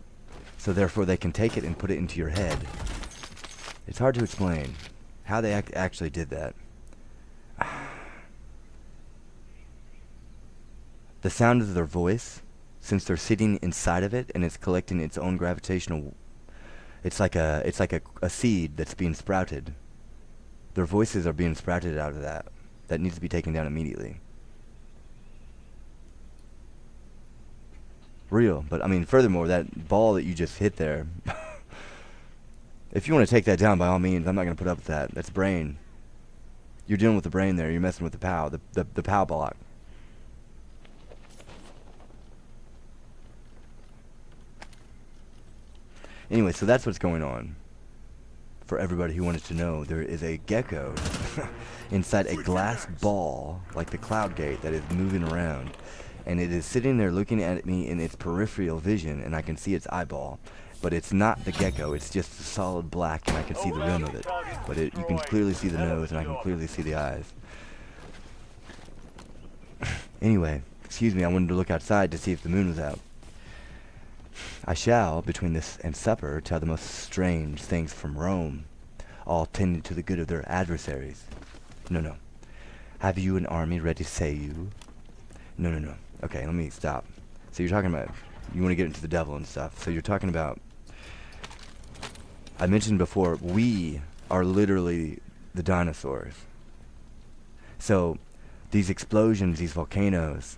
So therefore they can take it and put it into your head. It's hard to explain how they actually did that. The sound of their voice, since they're sitting inside of it and it's collecting its own gravitational, it's like a seed that's being sprouted. Their voices are being sprouted out of that. That needs to be taken down immediately. Real, but I mean, furthermore, that ball that you just hit there, if you want to take that down, by all means, I'm not going to put up with that. That's brain. You're dealing with the brain there. You're messing with the POW, the POW block. Anyway, so that's what's going on. For everybody who wanted to know, there is a gecko inside a glass ball, like the cloud gate, that is moving around. And it is sitting there looking at me in its peripheral vision, and I can see its eyeball. But it's not the gecko, it's just solid black, and I can see the rim of it. But you can clearly see the nose, and I can clearly see the eyes. Anyway, excuse me, I wanted to look outside to see if the moon was out. I shall, between this and supper, tell the most strange things from Rome, all tending to the good of their adversaries. No. Have you an army ready, say you? No. Okay, let me stop. So you're talking about, you want to get into the devil and stuff. So you're talking about, I mentioned before, we are literally the dinosaurs. So these explosions, these volcanoes,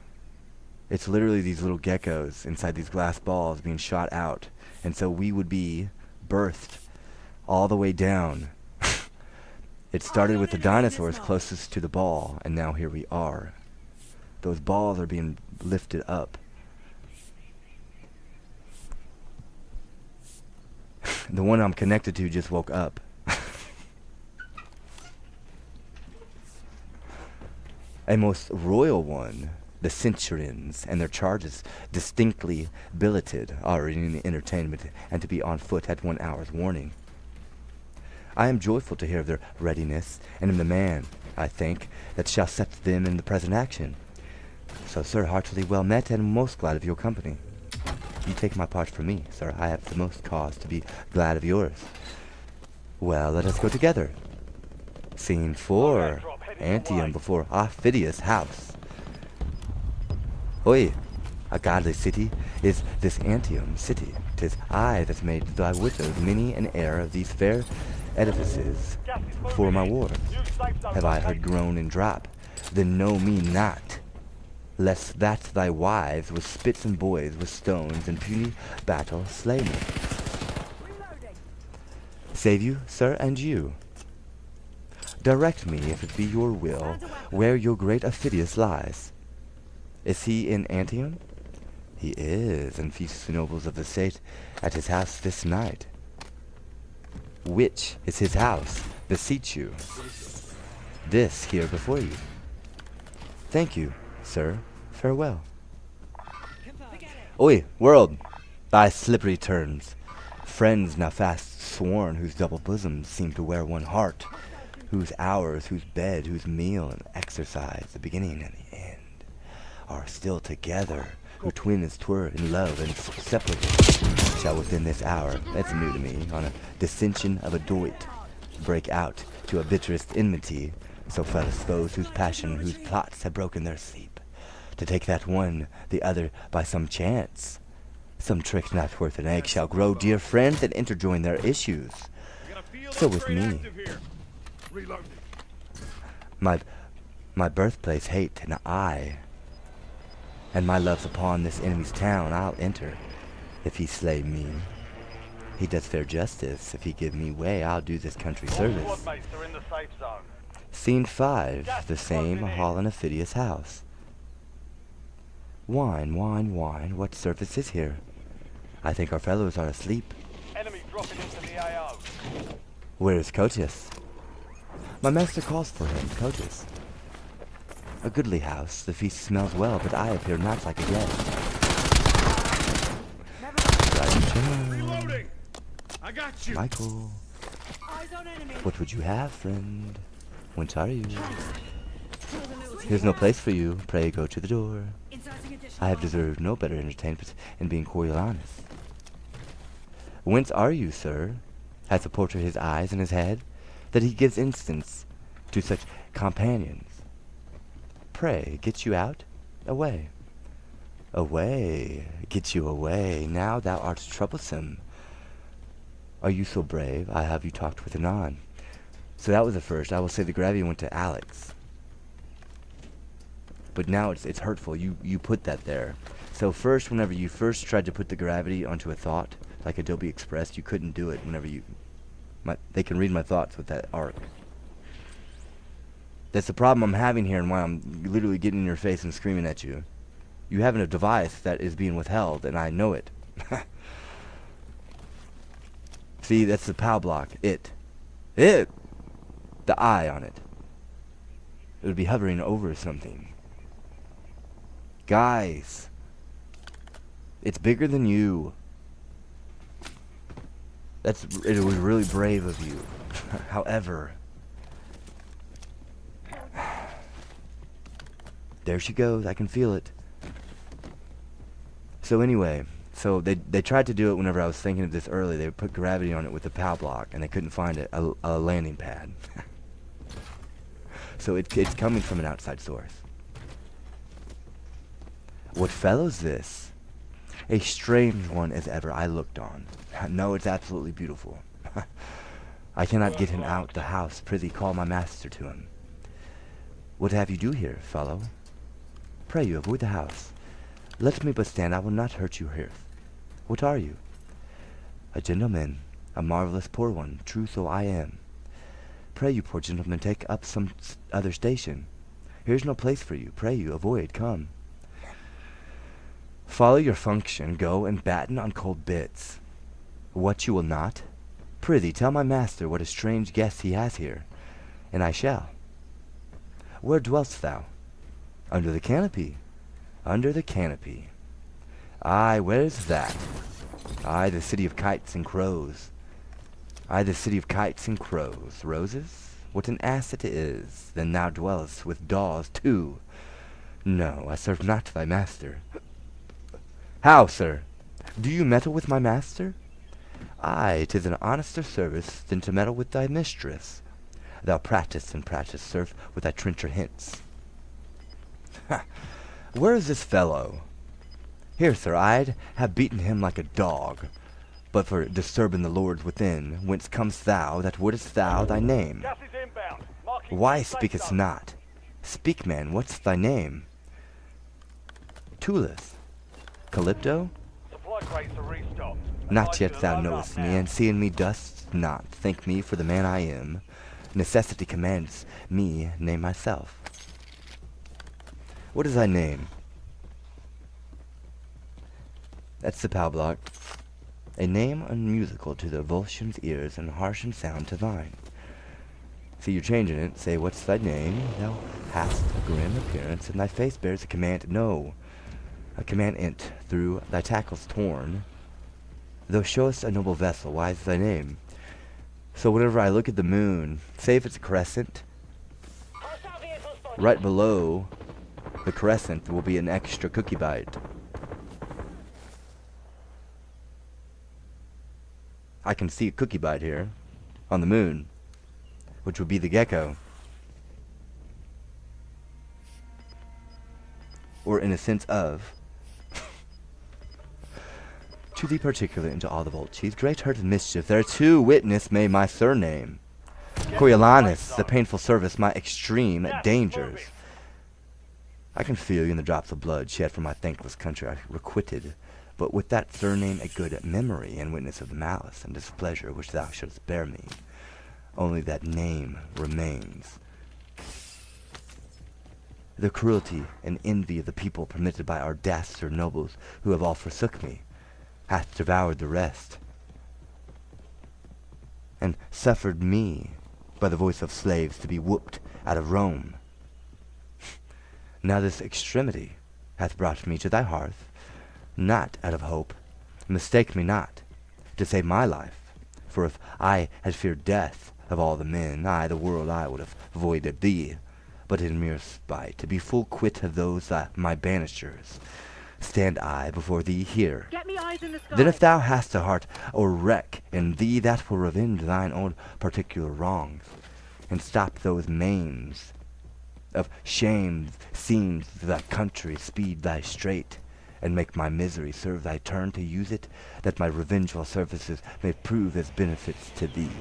it's literally these little geckos inside these glass balls being shot out. And so we would be birthed all the way down. It started with the dinosaurs closest to the ball, and now here we are. Those balls are being lifted up. The one I'm connected to just woke up. A most royal one. The centurions and their charges distinctly billeted are in the entertainment and to be on foot at 1 hour's warning. I am joyful to hear of their readiness, and am the man, I think, that shall set them in the present action. So, sir, heartily well met, and most glad of your company. You take my part from me, sir. I have the most cause to be glad of yours. Well, let us go together. Scene 4. Antium before Aufidius' house. Oi, a godly city is this Antium city. 'Tis I that made thy widows many an heir of these fair edifices for my ward. Have I heard groan and drop? Then know me not, lest that thy wives with spits and boys with stones in puny battle slay me. Save you, sir, and you. Direct me, if it be your will, where your great Aufidius lies. Is he in Antium? He is, and feasts the nobles of the state at his house this night. Which is his house, beseech you? This here before you. Thank you, sir. Farewell. Oi, world, thy slippery turns. Friends now fast sworn, whose double bosoms seem to wear one heart, whose hours, whose bed, whose meal and exercise, the beginning and the end, are still together, who twin as 'twere in love and separable, shall within this hour, that's new to me, on a dissension of a doit, break out to a bitterest enmity, so fell as foes whose passion, whose plots have broken their sleep, to take that one, the other, by some chance. Some trick not worth an egg shall grow dear friends and interjoin their issues. So with me. My birthplace hate and my love's upon this enemy's town. I'll enter, if he slay me. He does fair justice. If he give me way, I'll do this country service. Scene 5, the same hall in Aufidius' house. Wine, wine, wine, what surface is here? I think our fellows are asleep. Enemy dropping into the AO. Where is Cotius? My master calls for him, Cotius. A goodly house, the feast smells well, but I appear not like a guest. Reloading! I got you! Michael. What would you have, friend? Whence are you? Here's no place for you. Pray go to the door. I have deserved no better entertainment in being Coriolanus. Whence are you, sir? Has the portrait his eyes in his head, that he gives instance to such companions? Pray, get you out, away. Away, get you away. Now thou art troublesome. Are you so brave? I have you talked with anon. So that was the first. I will say the gravity went to Alex. But now it's hurtful. You put that there. So first, whenever you first tried to put the gravity onto a thought, like Adobe Express, you couldn't do it whenever you... they can read my thoughts with that arc. That's the problem I'm having here, and why I'm literally getting in your face and screaming at you. You have a device that is being withheld, and I know it. See, that's the POW block. It. The eye on it. It would be hovering over something. Guys. It's bigger than you. It was really brave of you. However, there she goes. I can feel it. So anyway, so they tried to do it whenever I was thinking of this early. They put gravity on it with the POW block, and they couldn't find a landing pad. So it's coming from an outside source. What fellows this? A strange one as ever I looked on. No, it's absolutely beautiful. I cannot get him out the house. Prithee, call my master to him. What have you do here, fellow? Pray you, avoid the house. Let me but stand, I will not hurt you here. What are you? A gentleman, a marvelous poor one, true so I am. Pray you, poor gentleman, take up some other station. Here's no place for you. Pray you, avoid, come. Follow your function, go and batten on cold bits. What you will not, Prithee, tell my master what a strange guest he has here, and I shall. Where dwellst thou? Under the canopy. Under the canopy. Aye, where's that? Aye, the city of kites and crows. Aye, the city of kites and crows. Roses? What an ass it is! Then thou dwellest with daws too. No, I serve not thy master. How, sir? Do you meddle with my master? Aye, 'tis an honester service than to meddle with thy mistress. Thou practice and practice serve with thy trencher hints. Ha! Where is this fellow? Here, sir, I'd have beaten him like a dog, but for disturbing the lords within. Whence comest thou, that wouldest thou thy name? Gas is inbound. Marking Why safe speakest zone. not? Speak, man, what's thy name? Tullus? Calypto? Supply crates are restocked. Not Advise yet you to thou load knowest up me, now. and seeing me dost not think me for the man I am. Necessity commands me name myself. What is thy name? That's the POW block. A name unmusical to the Volscian's ears and harsh in sound to thine. See, you're changing it. Say, what's thy name? Thou hast a grim appearance, and thy face bears a command no. A command int through thy tackles torn. Thou showest a noble vessel. Why is thy name? So whenever I look at the moon, say if it's a crescent, Hostile vehicle spotted. right below the crescent will be an extra cookie bite. I can see a cookie bite here on the moon, which would be the gecko. Or in a sense of to the particular into all the vultures, great hurt and mischief, there too witness may my surname. Coriolanus, the painful service, my extreme dangers. I can feel you in the drops of blood shed from my thankless country I requited, but with that surname a good memory, and witness of the malice and displeasure which thou shouldst bear me. Only that name remains. The cruelty and envy of the people permitted by our dastard nobles, who have all forsook me, hath devoured the rest, and suffered me by the voice of slaves to be whooped out of Rome. Now this extremity hath brought me to thy hearth, not out of hope, mistake me not, to save my life, for if I had feared death of all the men, I, the world, I would have avoided thee, but in mere spite, to be full quit of those my banishers, stand I before thee here. Get me eyes in the sky. Then if thou hast a heart or wreck in thee that will revenge thine own particular wrongs, and stop those maims of shame seems thy country speed thy straight, and make my misery serve thy turn to use it, that my revengeful services may prove as benefits to thee.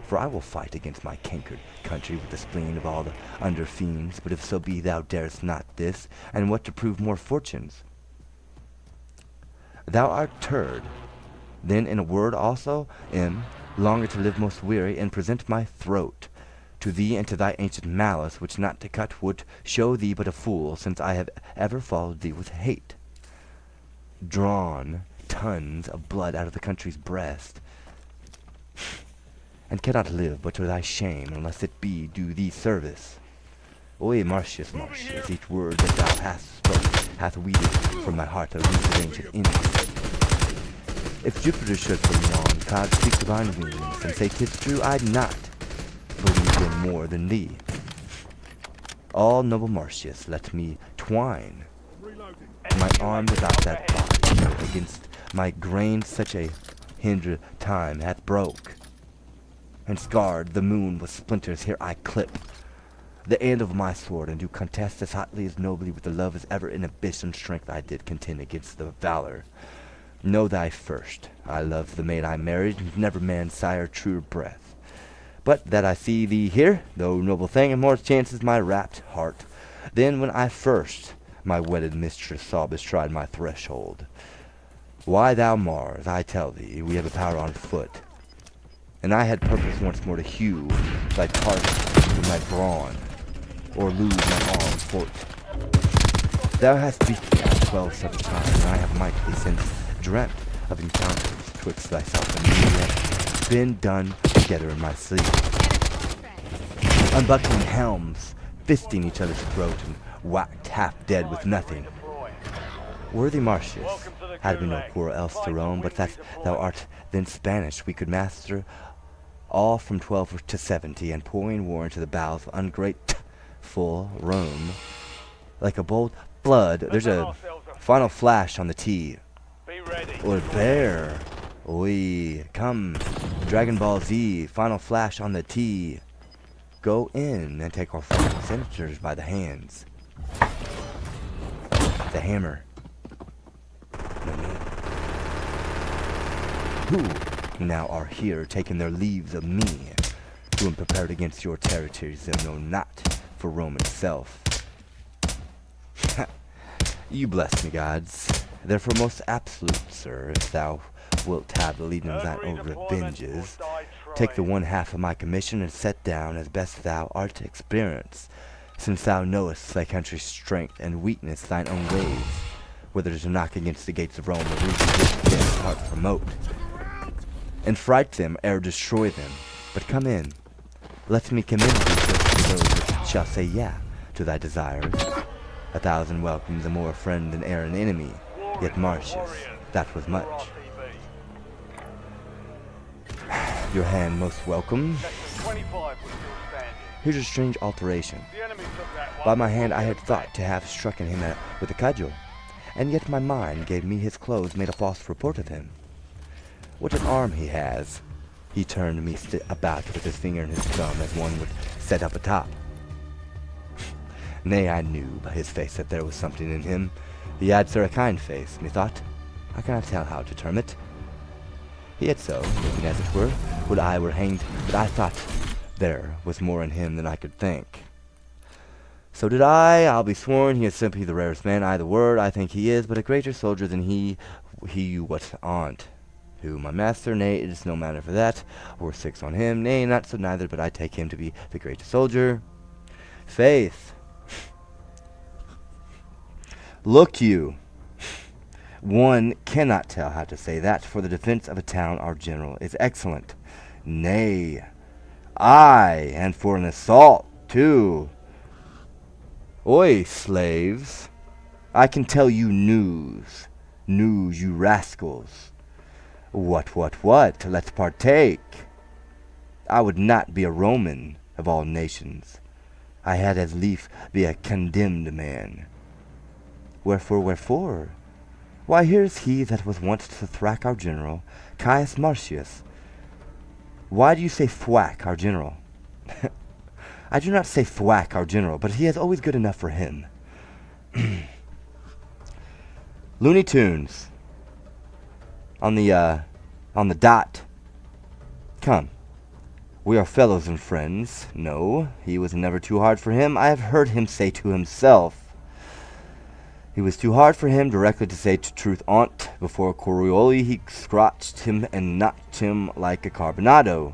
For I will fight against my cankered country with the spleen of all the under fiends, but if so be thou darest not this, and what to prove more fortunes? Thou art turd. Then in a word also am longer to live most weary, and present my throat to thee and to thy ancient malice, which not to cut would show thee but a fool, since I have ever followed thee with hate, drawn tons of blood out of the country's breast, and cannot live but to thy shame, unless it be do thee service. Oy, Marcius, Marcius, each word that thou hast spoken hath weeded from my heart a root of ancient envy. If Jupiter should from yon cloud speak divine wings, and say 'tis true, I'd not believe in more than thee. All noble Marcius, let me twine my arm without that body against my grain, such a hinder time hath broke, and scarred the moon with splinters. Here I clip the end of my sword, and do contest as hotly as nobly with the love as ever in abyss and strength I did contend against the valor. Know thy first, I love the maid I married, and never man sire truer breath. But that I see thee here, though noble thing, and more chances my rapt heart, than when I first my wedded mistress saw bestride my threshold. Why, thou Mars, I tell thee, we have a power on foot, and I had purpose once more to hew thy part with my brawn, or lose my arm foot. Thou hast beaten me 12 such times, and I have mightily since dreamt of encounters twixt thyself and me, yet been done together in my sleep. Unbuckling helms, fisting each other's throat, and whacked half dead with nothing. Worthy Marcius, had we no quarrel else to roam, but that thou art then Spanish, we could master all from 12 to 70, and pouring war into the bowels of ungrateful Rome. Like a bold flood, there's a final flash on the T. Or bear. Oi, come. Dragon Ball Z, final flash on the T. Go in and take our fucking senators by the hands. The hammer. No me. Who now are here taking their leaves of me, who am prepared against your territories, and know not for Rome itself. You bless me, gods. Therefore, most absolute, sir, if thou wilt have the leading of thine own revenges, take the one half of my commission and set down as best thou art experienced, since thou knowest thy country's strength and weakness, thine own ways, whether to knock against the gates of Rome or reach against heart promote, and fright them ere destroy them. But come in, let me commend thee first to those that shall say yeah to thy desires. 1,000 welcomes, a more friend than e'er an enemy, yet Marcius, that was much. Your hand most welcome. Here's a strange alteration. By my hand I had thought to have strucken him with a cudgel, and yet my mind gave me his clothes made a false report of him. What an arm he has! He turned me about with his finger and his thumb as one would set up a top. Nay, I knew by his face that there was something in him. He had, sir, a kind face, methought. I cannot tell how to term it. He had so, looking as it were, would I were hanged, but I thought there was more in him than I could think. So did I. I'll be sworn he is simply the rarest man, I the word, I think he is, but a greater soldier than he what on't. Who, my master? Nay, it is no matter for that, or 6 on him, nay, not so neither, but I take him to be the greatest soldier. Faith. Look you, one cannot tell how to say that. For the defense of a town our general is excellent. Nay, aye, and for an assault too. Oi, slaves, I can tell you news, you rascals. What, let's partake. I would not be a Roman of all nations. I had as lief be a condemned man. Wherefore? Why, here's he that was wont to thwack our general, Caius Marcius. Why do you say thwack our general? I do not say thwack our general, but he is always good enough for him. Looney Tunes. On the dot. Come. We are fellows and friends. No, he was never too hard for him. I have heard him say to himself. He was too hard for him directly to say to truth on't. Before Coriolanus he scotched him and knocked him like a carbonado.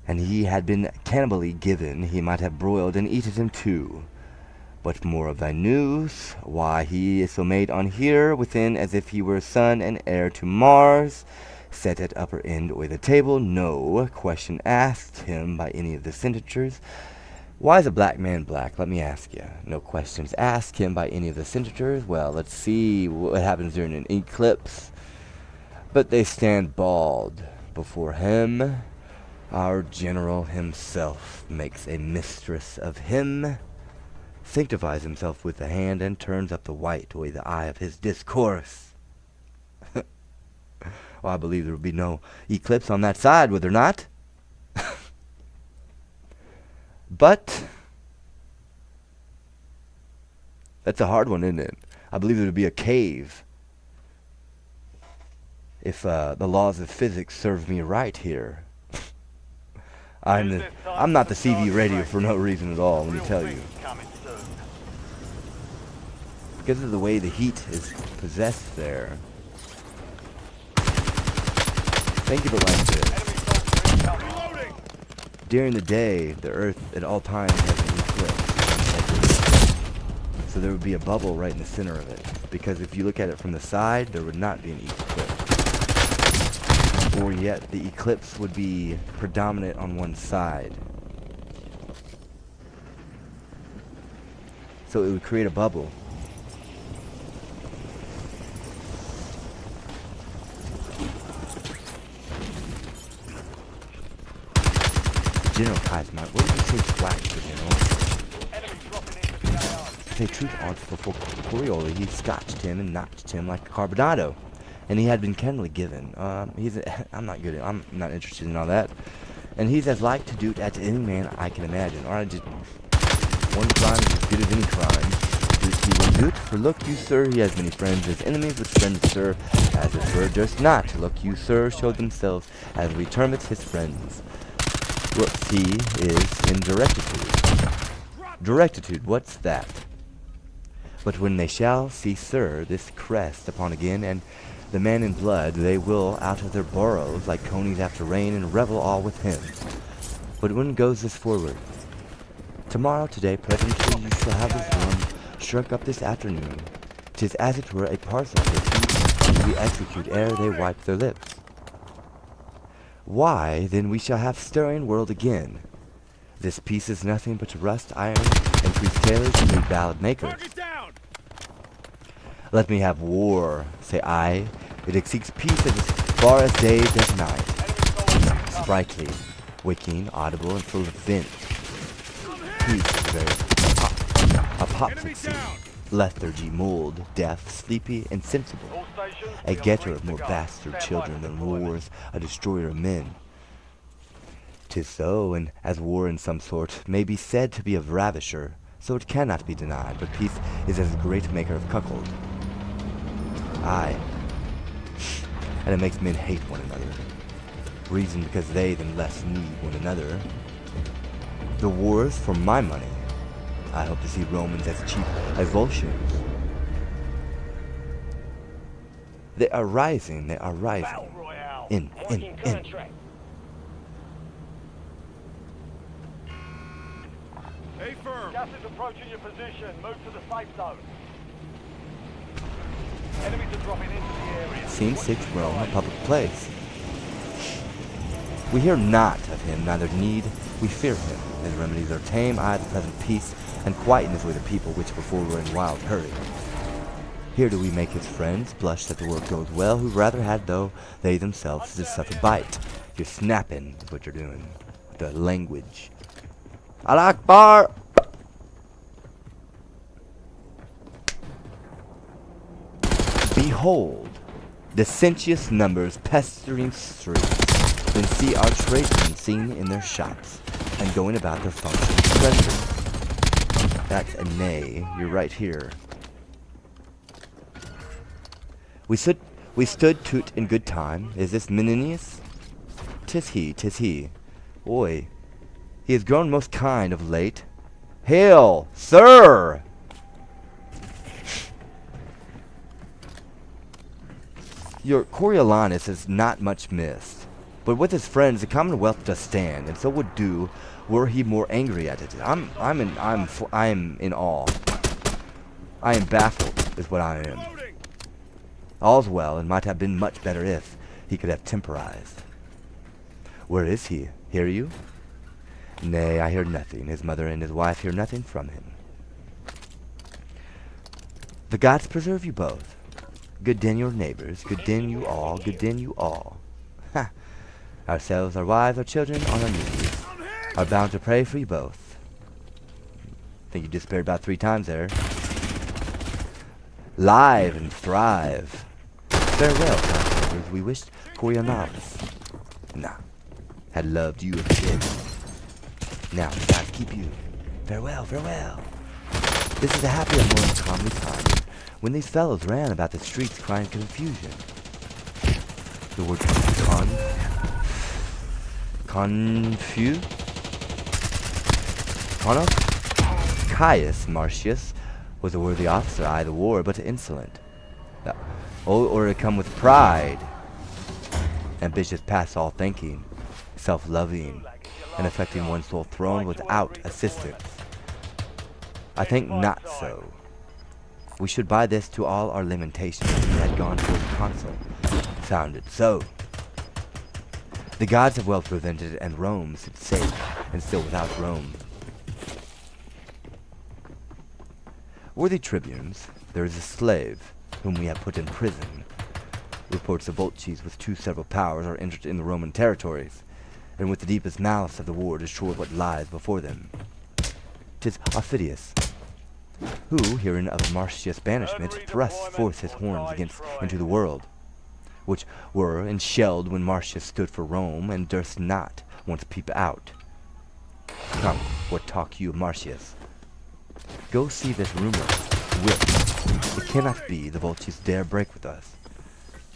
And he had been cannibally given, he might have broiled and eaten him too. But more of thy news, why he is so made on here within as if he were son and heir to Mars, set at upper end o'er the table, no question asked him by any of the senators. Why is a black man black? Let me ask you. No questions asked him by any of the senators. Well, let's see what happens during an eclipse. But they stand bald before him. Our general himself makes a mistress of him, sanctifies himself with the hand, and turns up the white o'er the eye of his discourse. Well, I believe there will be no eclipse on that side, would there not? But that's a hard one, isn't it? I believe there would be a cave if the laws of physics serve me right here. I'm not the CV radio for no reason at all, let me tell you. Because of the way the heat is possessed there. Think of it like this. During the day, the Earth at all times has an eclipse. So there would be a bubble right in the center of it. Because if you look at it from the side, there would not be an eclipse. and yet the eclipse would be predominant on one side. So it would create a bubble. General Kaiserman, what did you say flash for General? To say truth, Aunt, before Coriolanus, he scotched him and notched him like a carbonado. And he had been kennelly given. I'm not interested in all that. And he's as like to do it as any man I can imagine. Or I just, one crime is as good as any crime. He will do it, for look you, sir, he has many friends as enemies, which friends, sir, as it were, durst not. Look you, sir, show themselves, as we term it, his friends. What he is in directitude. Directitude, what's that? But when they shall see, sir, this crest upon again, and the man in blood, they will out of their burrows like conies after rain, and revel all with him. But when goes this forward? Tomorrow, today, presently, you shall have this room shrunk up this afternoon. 'Tis as it were a parcel which we execute ere they wipe their lips. Why, then we shall have stirring world again. This piece is nothing but rust iron and priest tailors and new ballad makers. Let me have war, say I. It exceeds peace as far as day does night. Sprightly, waking, audible, and full of vent. Peace is very apoplexy, lethargy, mould, deaf, sleepy, and sensible. A getter of more bastard children than wars, a destroyer of men. 'Tis so, and as war in some sort may be said to be a ravisher, so it cannot be denied, but peace is as a great maker of cuckold. Aye, and it makes men hate one another. Reason because they then less need one another. The wars for my money. I hope to see Romans as cheap as Volscians. They are rising, they are rising. In. Hey, firm. Gas is approaching your position. Move to the safe zone. Enemies are dropping into the area. Scene 6, Rome, a public place. We hear not of him, neither need we fear him. His remedies are tame, aye, the present peace, and quietness with the people which before were in wild hurry. Here do we make his friends blush that the work goes well, who rather had, though they themselves did suffer bite. You're snapping, is what you're doing. The language. Allah Akbar! Behold, the sensuous numbers pestering streets, then see our tradesmen seen in their shops, and going about their functions friendly. That's a nay, you're right here. We stood toot in good time. Is this Menenius? 'Tis he. Oi, he has grown most kind of late. Hail, sir! Your Coriolanus is not much missed, but with his friends the Commonwealth does stand, and so would do were he more angry at it. I'm in awe. I am baffled, is what I am. All's well, and might have been much better if he could have temporized. Where is he? Hear you? Nay, I hear nothing. His mother and his wife hear nothing from him. The gods preserve you both. Good den your neighbors, good den you all, good den you all. Ha! Ourselves, our wives, our children, on our knees, are bound to pray for you both. Think you disappeared about 3 times there. Live and thrive. Farewell, conquerors. We wished Coriolanus. Had loved you a kid. Now the gods keep you. Farewell, farewell. This is a happy and more calmly time when these fellows ran about the streets crying confusion. The word Caius Marcius was a worthy officer, aye, the war, but insolent. Or to come with pride, ambitious past all thinking, self-loving, and affecting one's sole throne without assistance. I think not so. We should by this to all our lamentations, we had gone for the consul. Found it so. The gods have well prevented, and Rome sits safe, and still without Rome. Worthy tribunes, there is a slave, whom we have put in prison. Reports of vultures with too several powers are entered in the Roman territories, and with the deepest malice of the war destroy what lies before them. 'Tis Aufidius, who, hearing of Marcius' banishment, thrusts forth his horns into the world, which were enshelled when Marcius stood for Rome, and durst not once peep out. Come, what talk you of Marcius? Go see this rumor, which it cannot be the vultures dare break with us.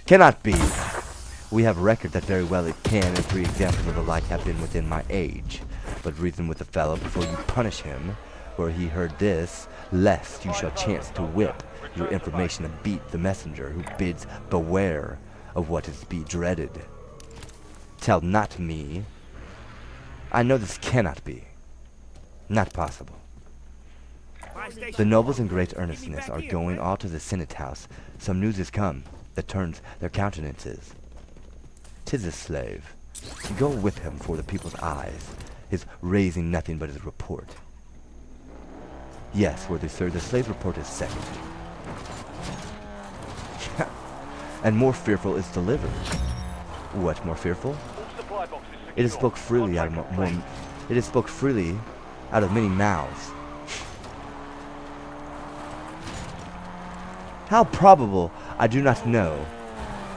Cannot be! We have record that very well it can, and 3 examples of the like have been within my age. But reason with the fellow before you punish him, for he heard this, lest you shall chance to whip your information and beat the messenger who bids beware of what is to be dreaded. Tell not me. I know this cannot be. Not possible. The nobles in great earnestness are going all to the Senate house. Some news is come that turns their countenances. 'Tis a slave. Go whip him for the people's eyes, his raising nothing but his report. Yes, worthy sir, the slave's report is second. And more fearful is delivered. What more fearful? It is spoke freely out of many mouths. How probable, I do not know,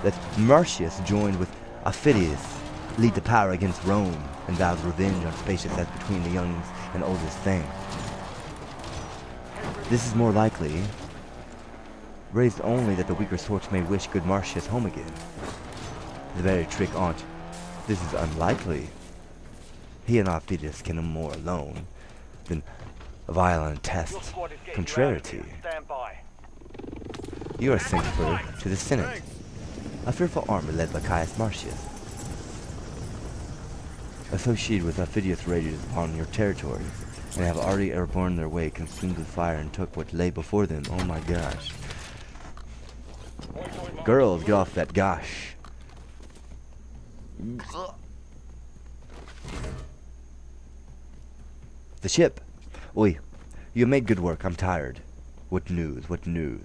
that Marcius joined with Aufidius lead to power against Rome, and vows revenge on spacious as between the young and oldest thing. This is more likely, raised only that the weaker sorts may wish good Marcius home again. The very trick on't. This is unlikely. He and Aufidius can no more alone than violent tests contrariety. You are sent for to the Senate, a fearful army led by Caius Marcius, associated with Aufidius raided upon your territories, and have already airborne their way, consumed with fire, and took what lay before them. Oh my gosh. Girls, get off that gosh. The ship. Oi, you have made good work. I'm tired. What news? What news?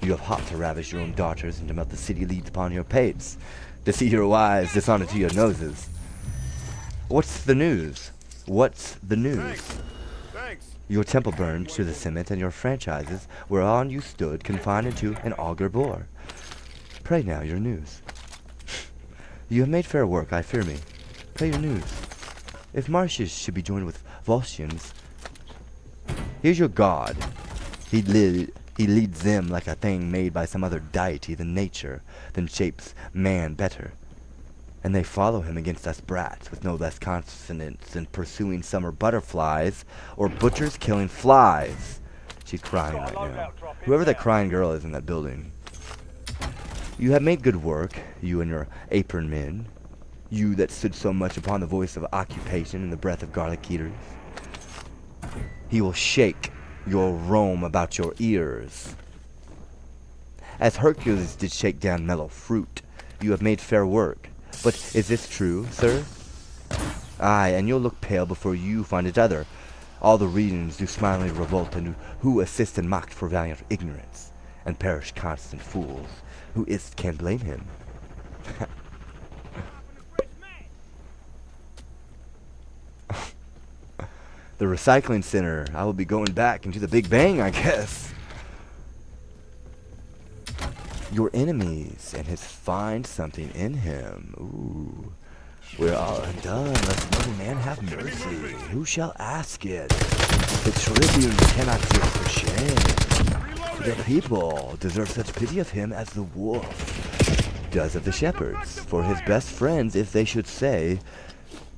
You have hot to ravish your own daughters and to melt the city leads upon your pates, to see your wives dishonor to your noses. What's the news? What's the news? Thanks. Your temple burned to the cement, and your franchises whereon you stood confined into an auger bore. Pray now, your news. You have made fair work, I fear me. Pray your news. If Marcius should be joined with Volscians, here's your god. He leads them like a thing made by some other deity than nature, than shapes man better. And they follow him against us brats with no less consonance than pursuing summer butterflies or butchers killing flies. She's crying right now. Whoever that crying girl is in that building. You have made good work, you and your apron men. You that stood so much upon the voice of occupation and the breath of garlic eaters. He will shake your Rome about your ears. As Hercules did shake down mellow fruit, you have made fair work. But is this true, sir? Aye, and you'll look pale before you find it other. All the regions do smilingly revolt, and who assist and mocked for valiant ignorance, and perish constant fools. Who is can blame him? The recycling center. I will be going back into the Big Bang, I guess. Your enemies, and his find something in him. Ooh. We're all undone. Let no man have mercy. Who shall ask it? The tribunes cannot give for shame. The people deserve such pity of him as the wolf does of the shepherds. For his best friends, if they should say,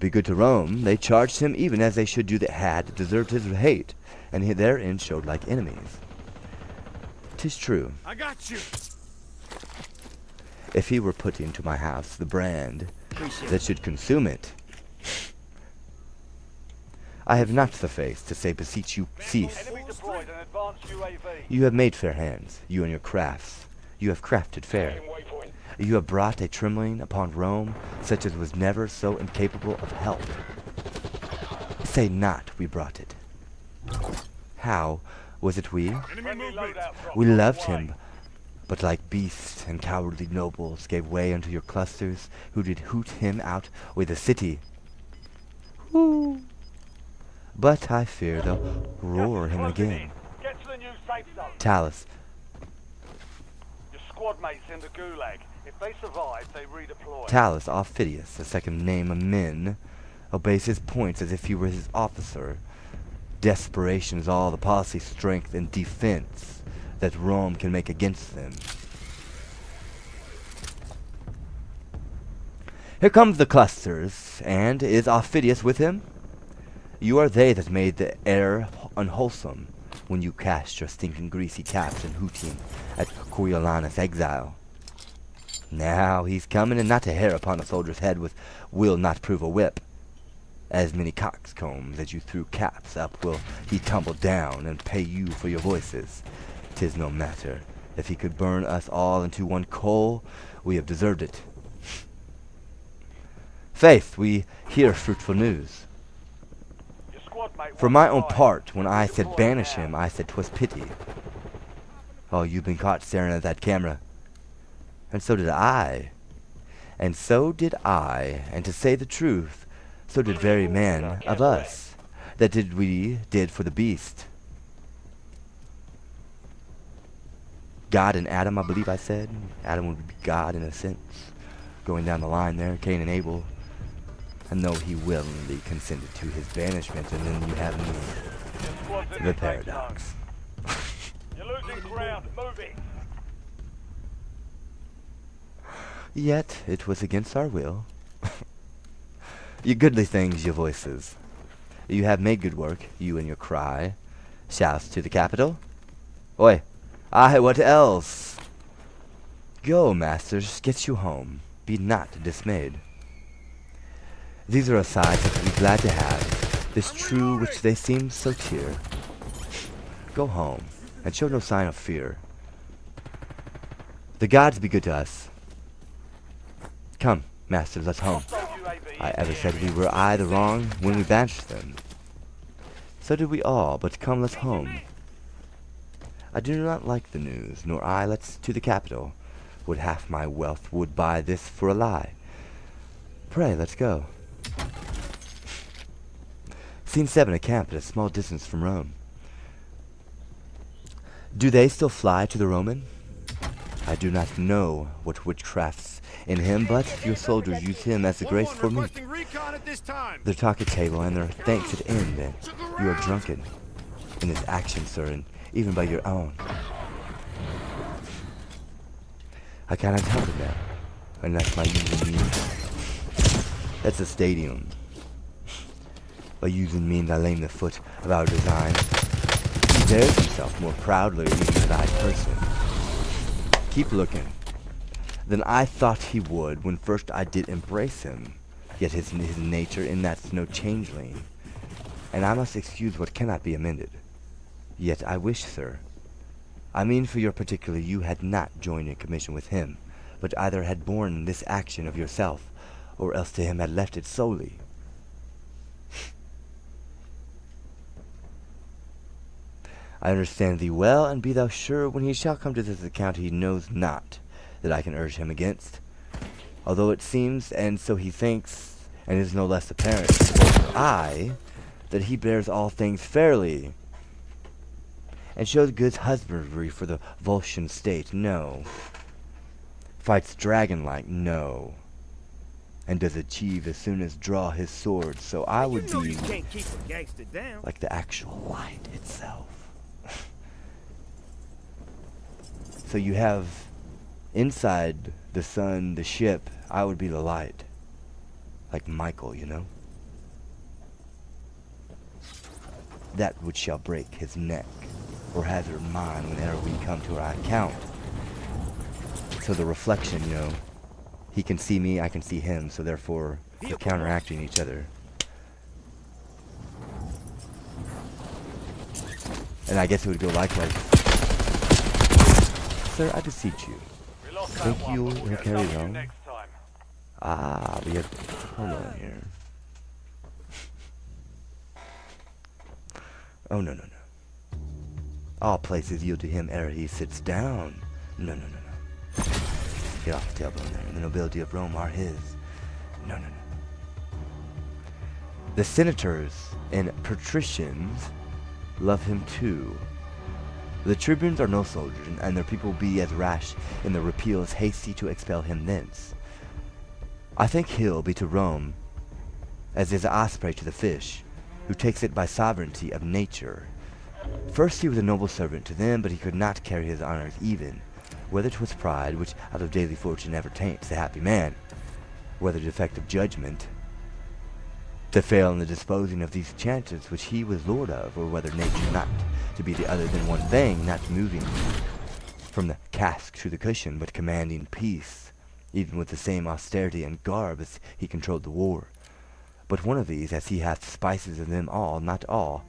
be good to Rome, they charged him even as they should do that had deserved his hate, and he therein showed like enemies. 'Tis true. I got you. If he were put into my house, the brand that should consume it. I have not the face to say beseech you, cease. Enemy deployed an advanced UAV. You have made fair hands, you and your crafts. You have crafted fair. You have brought a trembling upon Rome, such as was never so incapable of help. Say not we brought it. How was it we? We loved him, but like beasts and cowardly nobles gave way unto your clusters, who did hoot him out with the city. Whoo! But I fear they'll roar him again. Get to the new safe zone. Talus, Your squad mates in the gulag. If they survive, they redeploy. Talus Aufidius, a second name of men, obeys his points as if he were his officer. Desperation is all the policy, strength, and defense that Rome can make against them. Here comes the clusters, and is Aufidius with him? You are they that made the air unwholesome when you cast your stinking greasy taps and hooting at Coriolanus' exile. Now he's coming, and not a hair upon a soldier's head will not prove a whip. As many coxcombs as you threw caps up will he tumble down and pay you for your voices. 'Tis no matter. If he could burn us all into one coal, we have deserved it. Faith, we hear fruitful news. Your squad mate For won't my own survive. part, when I Redeploy said banish now. him, I said 'twas pity. Oh, you've been caught staring at that camera. And so did I. And so did I. And to say the truth, so did very man of us. That we did for the beast. God and Adam, I believe I said. Adam would be God in a sense. Going down the line there, Cain and Abel. And though he willingly consented to his banishment, and then you have me, Your squad's in the safe paradox. zone. You're losing ground. Moving. Yet it was against our will. You goodly things, you voices. You have made good work, you and your cry. Shouts to the capital. Oi, aye, what else? Go, masters, get you home. Be not dismayed. These are asides that we glad to have, this true which they seem so tear. Go home, and show no sign of fear. The gods be good to us. Come, masters, let's home. I ever said we were I the wrong when we banished them. So did we all, but come, let's home. I do not like the news, nor I, let's to the capital. Would half my wealth would buy this for a lie. Pray, let's go. Scene 7, a camp at a small distance from Rome. Do they still fly to the Roman? I do not know what witchcraft's in him, but your soldiers use him as a grace for me. Their talk at table and their thanks at end, and you are drunken in this action, sir, and even by your own. I cannot help it now, unless my using means. That's a stadium. By using means I lame the foot of our design. He bears himself more proudly than thy person. Keep looking. Than I thought he would when first I did embrace him. Yet his nature in that's no changeling. And I must excuse what cannot be amended. Yet I wish, sir, I mean for your particular, you had not joined in commission with him, but either had borne this action of yourself, or else to him had left it solely. I understand thee well, and be thou sure when he shall come to this account he knows not that I can urge him against. Although it seems, and so he thinks, and is no less apparent to both I, that he bears all things fairly, and shows good husbandry for the Volscian state, no. Fights dragon-like, no. And does achieve as soon as draw his sword, so I would be like the actual light itself. So you have inside the sun, the ship, I would be the light. Like Michael, you know? That which shall break his neck, or hazard mine whenever we come to our account. So the reflection, you know, he can see me, I can see him, so therefore they're counteracting each other. And I guess it would go likewise. Sir, I beseech you. lost Think that one, you but we'll will get carry some of you on? next time. Ah, we have... Hold on here. Oh, no, no, no. All places yield to him ere he sits down. No, no, no, no. Get off the tailbone there. The nobility of Rome are his. No, no, no. The senators and patricians love him too. The tribunes are no soldiers, and their people be as rash in their repeal as hasty to expel him thence. I think he'll be to Rome as is the osprey to the fish, who takes it by sovereignty of nature. First he was a noble servant to them, but he could not carry his honors even, whether 'twas pride, which out of daily fortune ever taints the happy man, whether defect of judgment, to fail in the disposing of these chances which he was lord of, or whether nature not to be the other than one thing, not moving from the cask to the cushion, but commanding peace, even with the same austerity and garb as he controlled the war. But one of these, as he hath spices of them all, not all,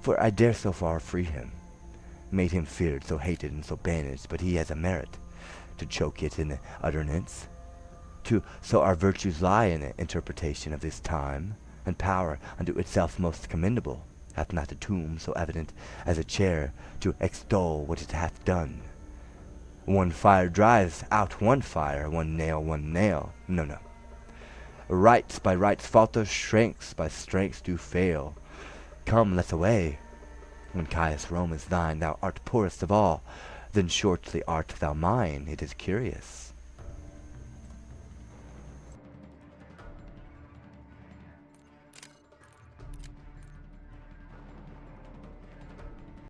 for I dare so far free him, made him feared, so hated, and so banished, but he has a merit, to choke it in the utterance. So our virtues lie in the interpretation of this time, and power unto itself most commendable, hath not a tomb so evident as a chair to extol what it hath done. One fire drives out one fire, one nail. No, no. Rights by rights falter, strengths by strengths do fail. Come, let's away. When Caius Rome is thine, thou art poorest of all, then shortly art thou mine. It is curious.